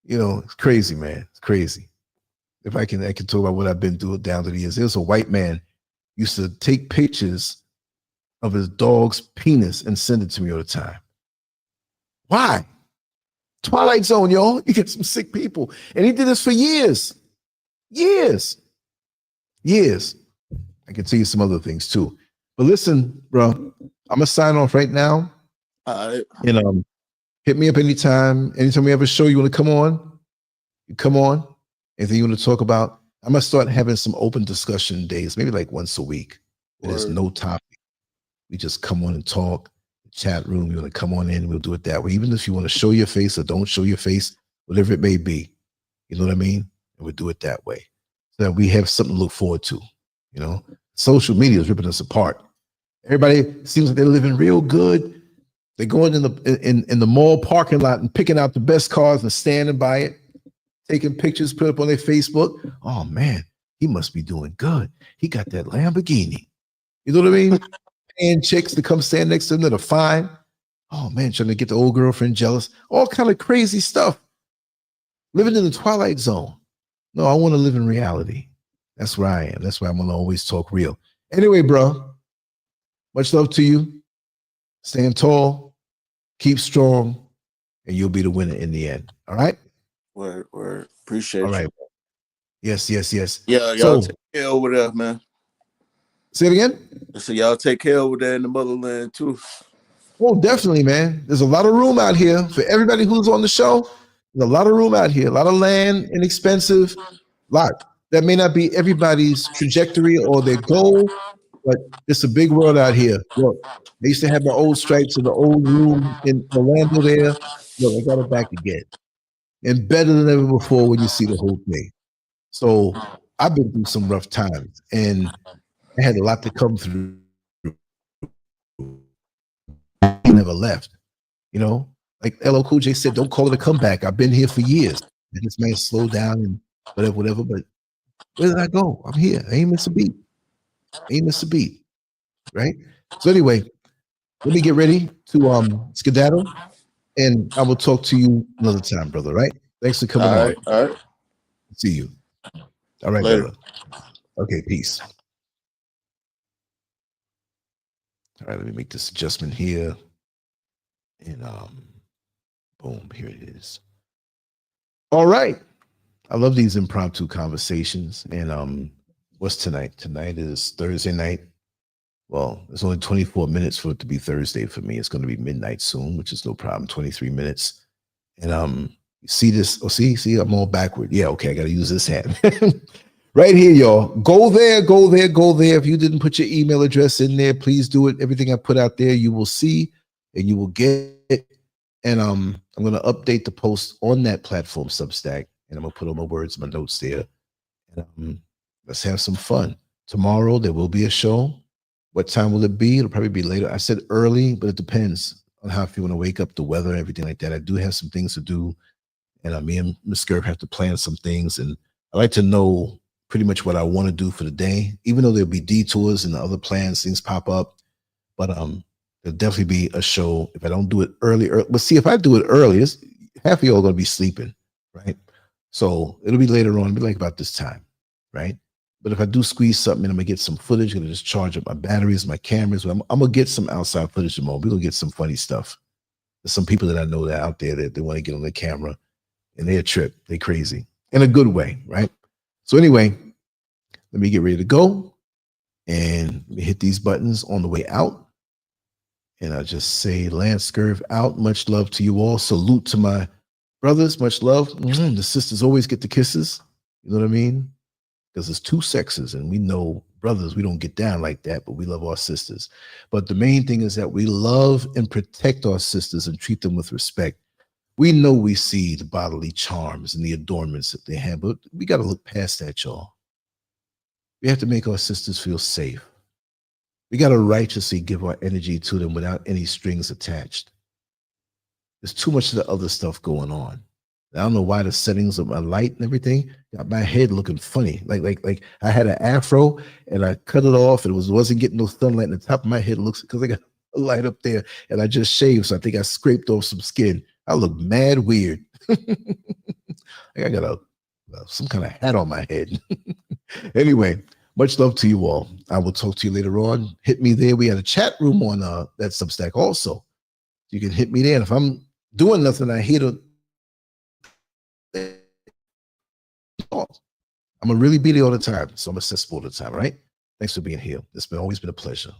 it's crazy, man. It's crazy. If I can talk about what I've been doing down to the years. There's a white man used to take pictures of his dog's penis and send it to me all the time. Why? Twilight Zone, y'all. You get some sick people. And he did this for years. Years. I can tell you some other things too. But listen, bro, I'm going to sign off right now. All right. And hit me up anytime. Anytime we have a show you want to come on, you come on. Anything you want to talk about, I'm going to start having some open discussion days, maybe like once a week. There's no topic. We just come on and talk. Chat room, you want to come on in, we'll do it that way. Even if you want to show your face or don't show your face, whatever it may be. You know what I mean? And we'll do it that way. So that we have something to look forward to. You know, social media is ripping us apart. Everybody seems like they're living real good. They're going in the mall parking lot and picking out the best cars and standing by it, taking pictures, put up on their Facebook. Oh man, he must be doing good. He got that Lamborghini. You know what I mean? And chicks to come stand next to them that are fine. Oh man, trying to get the old girlfriend jealous. All kind of crazy stuff. Living in the Twilight Zone. No, I want to live in reality. That's where I am. That's why I'm going to always talk real. Anyway, bro, much love to you. Stand tall, keep strong, and you'll be the winner in the end. All right? Word. Appreciate all you. Right. Yes. Yeah, y'all take care over there, man. Say it again? So y'all take care over there in the motherland too. Oh, definitely, man. There's a lot of room out here for everybody who's on the show. There's a lot of room out here, a lot of land, inexpensive, lot. That may not be everybody's trajectory or their goal, but it's a big world out here. Look, they used to have the old stripes in the old room in Orlando there. Look, I got it back again. And better than ever before when you see the whole thing. So I've been through some rough times, and I had a lot to come through. I never left. You know, like LL Cool J said, don't call it a comeback. I've been here for years. And this man slow down and whatever. But where did I go? I'm here. I ain't miss a beat. Right? So anyway, let me get ready to skedaddle, and I will talk to you another time, brother. Right? Thanks for coming on. All right. See you. All right, Later. brother. Okay, peace. All right, let me make this adjustment here. And boom, here it is. All right. I love these impromptu conversations. And what's tonight? Tonight is Thursday night. Well, it's only 24 minutes for it to be Thursday for me. It's going to be midnight soon, which is no problem. 23 minutes. And see this? Oh, see, I'm all backward. Yeah, okay, I got to use this hand. Right here, y'all. Go there. If you didn't put your email address in there, please do it. Everything I put out there, you will see and you will get it. And I'm going to update the post on that platform, Substack, and I'm going to put all my words, my notes there. And let's have some fun. Tomorrow, there will be a show. What time will it be? It'll probably be later. I said early, but it depends on how if you want to wake up, the weather, everything like that. I do have some things to do. And me and Miss Scurv have to plan some things. And I like to know pretty much what I want to do for the day, even though there'll be detours and other plans, things pop up. But there'll definitely be a show if I don't do it early. But see, if I do it early, half of y'all are going to be sleeping, right? So it'll be later on, it'll be like about this time, right? But if I do squeeze something in, I'm going to get some footage. I'm going to just charge up my batteries, my cameras. I'm going to get some outside footage tomorrow. We're going to get some funny stuff. There's some people that I know that are out there that they want to get on their camera, and they're a trip. They're crazy in a good way, right? So anyway, let me get ready to go, and let me hit these buttons on the way out. And I'll just say, LANCESCURV out. Much love to you all. Salute to my brothers. Much love. The sisters always get the kisses. You know what I mean? Because there's two sexes, and we know brothers, we don't get down like that, but we love our sisters. But the main thing is that we love and protect our sisters and treat them with respect. We know we see the bodily charms and the adornments that they have, but we got to look past that, y'all. We have to make our sisters feel safe. We got to righteously give our energy to them without any strings attached. There's too much of the other stuff going on. I don't know why the settings of my light and everything got my head looking funny. Like I had an afro and I cut it off and it wasn't getting no sunlight, and the top of my head looks, because I got a light up there and I just shaved, so I think I scraped off some skin. I look mad weird. I got some kind of hat on my head. Anyway, much love to you all. I will talk to you later on. Hit me there. We had a chat room on that Substack also. You can hit me there. And if I'm doing nothing, I hear I'm gonna really be there all the time, so I'm accessible all the time. All right. Thanks for being here. It's always been a pleasure.